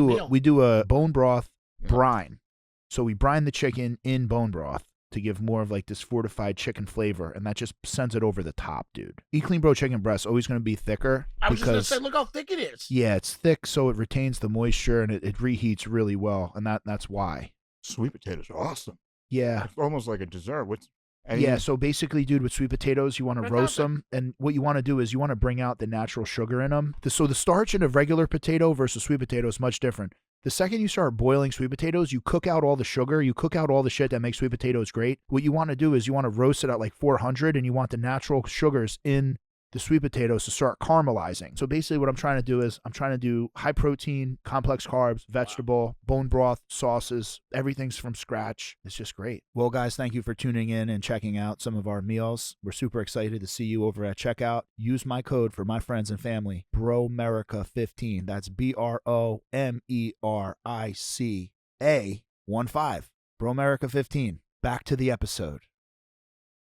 do a bone broth brine. So we brine the chicken in bone broth to give more of like this fortified chicken flavor, and that just sends it over the top, dude. Eat Clean Bro chicken breast always going to be thicker. I was just going to say, look how thick it is. Yeah, it's thick, so it retains the moisture, and it reheats really well, and that's why. Sweet potatoes are awesome. Yeah. It's almost like a dessert. So basically, dude, with sweet potatoes, you want to roast them, and what you want to do is you want to bring out the natural sugar in them. So the starch in a regular potato versus sweet potato is much different. The second you start boiling sweet potatoes, you cook out all the sugar, you cook out all the shit that makes sweet potatoes great. What you want to do is you want to roast it at like 400, and you want the natural sugars in the sweet potatoes to start caramelizing. So basically what I'm trying to do is I'm trying to do high protein, complex carbs, vegetable, bone broth, sauces, everything's from scratch. It's just great. Well, guys, thank you for tuning in and checking out some of our meals. We're super excited to see you over at checkout. Use my code for my friends and family, BROMERICA15. That's BROMERICA15. BROMERICA15. Back to the episode.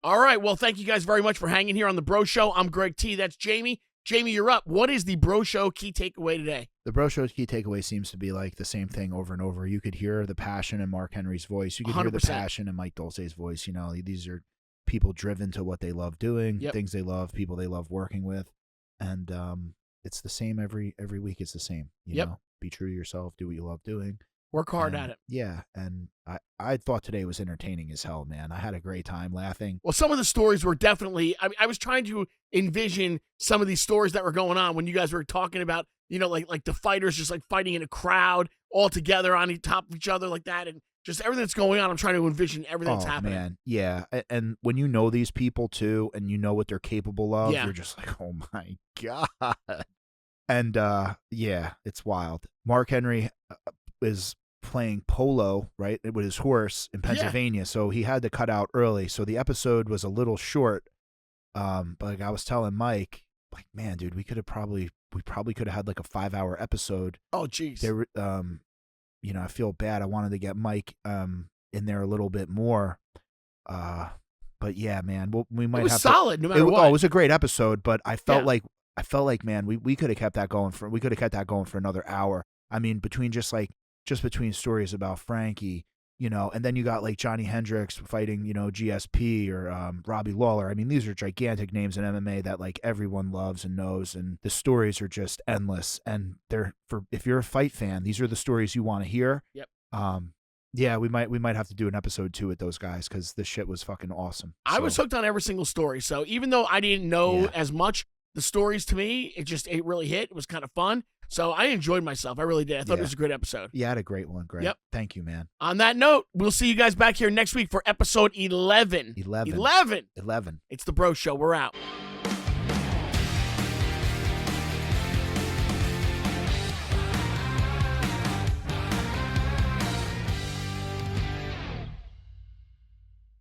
All right, well, thank you guys very much for hanging here on The Bro Show. I'm Greg T. That's Jamie. Jamie, you're up. What is the Bro Show key takeaway today? The Bro Show's key takeaway seems to be like the same thing over and over. You could hear the passion in Mark Henry's voice. You could hear the 100%. passion in Mike Dolce's voice. You know, these are people driven to what they love doing, things they love, people they love working with. And it's the same every week. It's the same. You know, be true to yourself. Do what you love doing. Work hard at it. Yeah, and I thought today was entertaining as hell, man. I had a great time laughing. Well, some of the stories were definitely, I was trying to envision some of these stories that were going on when you guys were talking about, you know, like the fighters just like fighting in a crowd all together on top of each other like that. And just everything that's going on, I'm trying to envision everything that's happening. Man. Yeah, and when you know these people too, and you know what they're capable of, you're just like, oh my God. And yeah, it's wild. Mark Henry is playing polo, right, with his horse in Pennsylvania, so he had to cut out early. So the episode was a little short. But like I was telling Mike, like, man, dude, we probably could have had like a 5-hour episode. Oh, geez. There, you know, I feel bad. I wanted to get Mike in there a little bit more. But yeah, man, we might have solid, no matter what. It was a great episode, but I felt like, man, we could have kept that going for another hour. I mean, between between stories about Frankie, you know, and then you got like Johnny Hendricks fighting, you know, GSP or Robbie Lawler. I mean, these are gigantic names in MMA that like everyone loves and knows, and the stories are just endless. And if you're a fight fan, these are the stories you want to hear. Yep. Yeah, we might have to do an episode 2 with those guys because this shit was fucking awesome. I was hooked on every single story. So even though I didn't know as much, the stories to me, it really hit. It was kind of fun. So I enjoyed myself. I really did. I thought it was a great episode. Yeah, I had a great one. Great. Yep. Thank you, man. On that note, we'll see you guys back here next week for episode 11. 11. It's the Bro Show. We're out.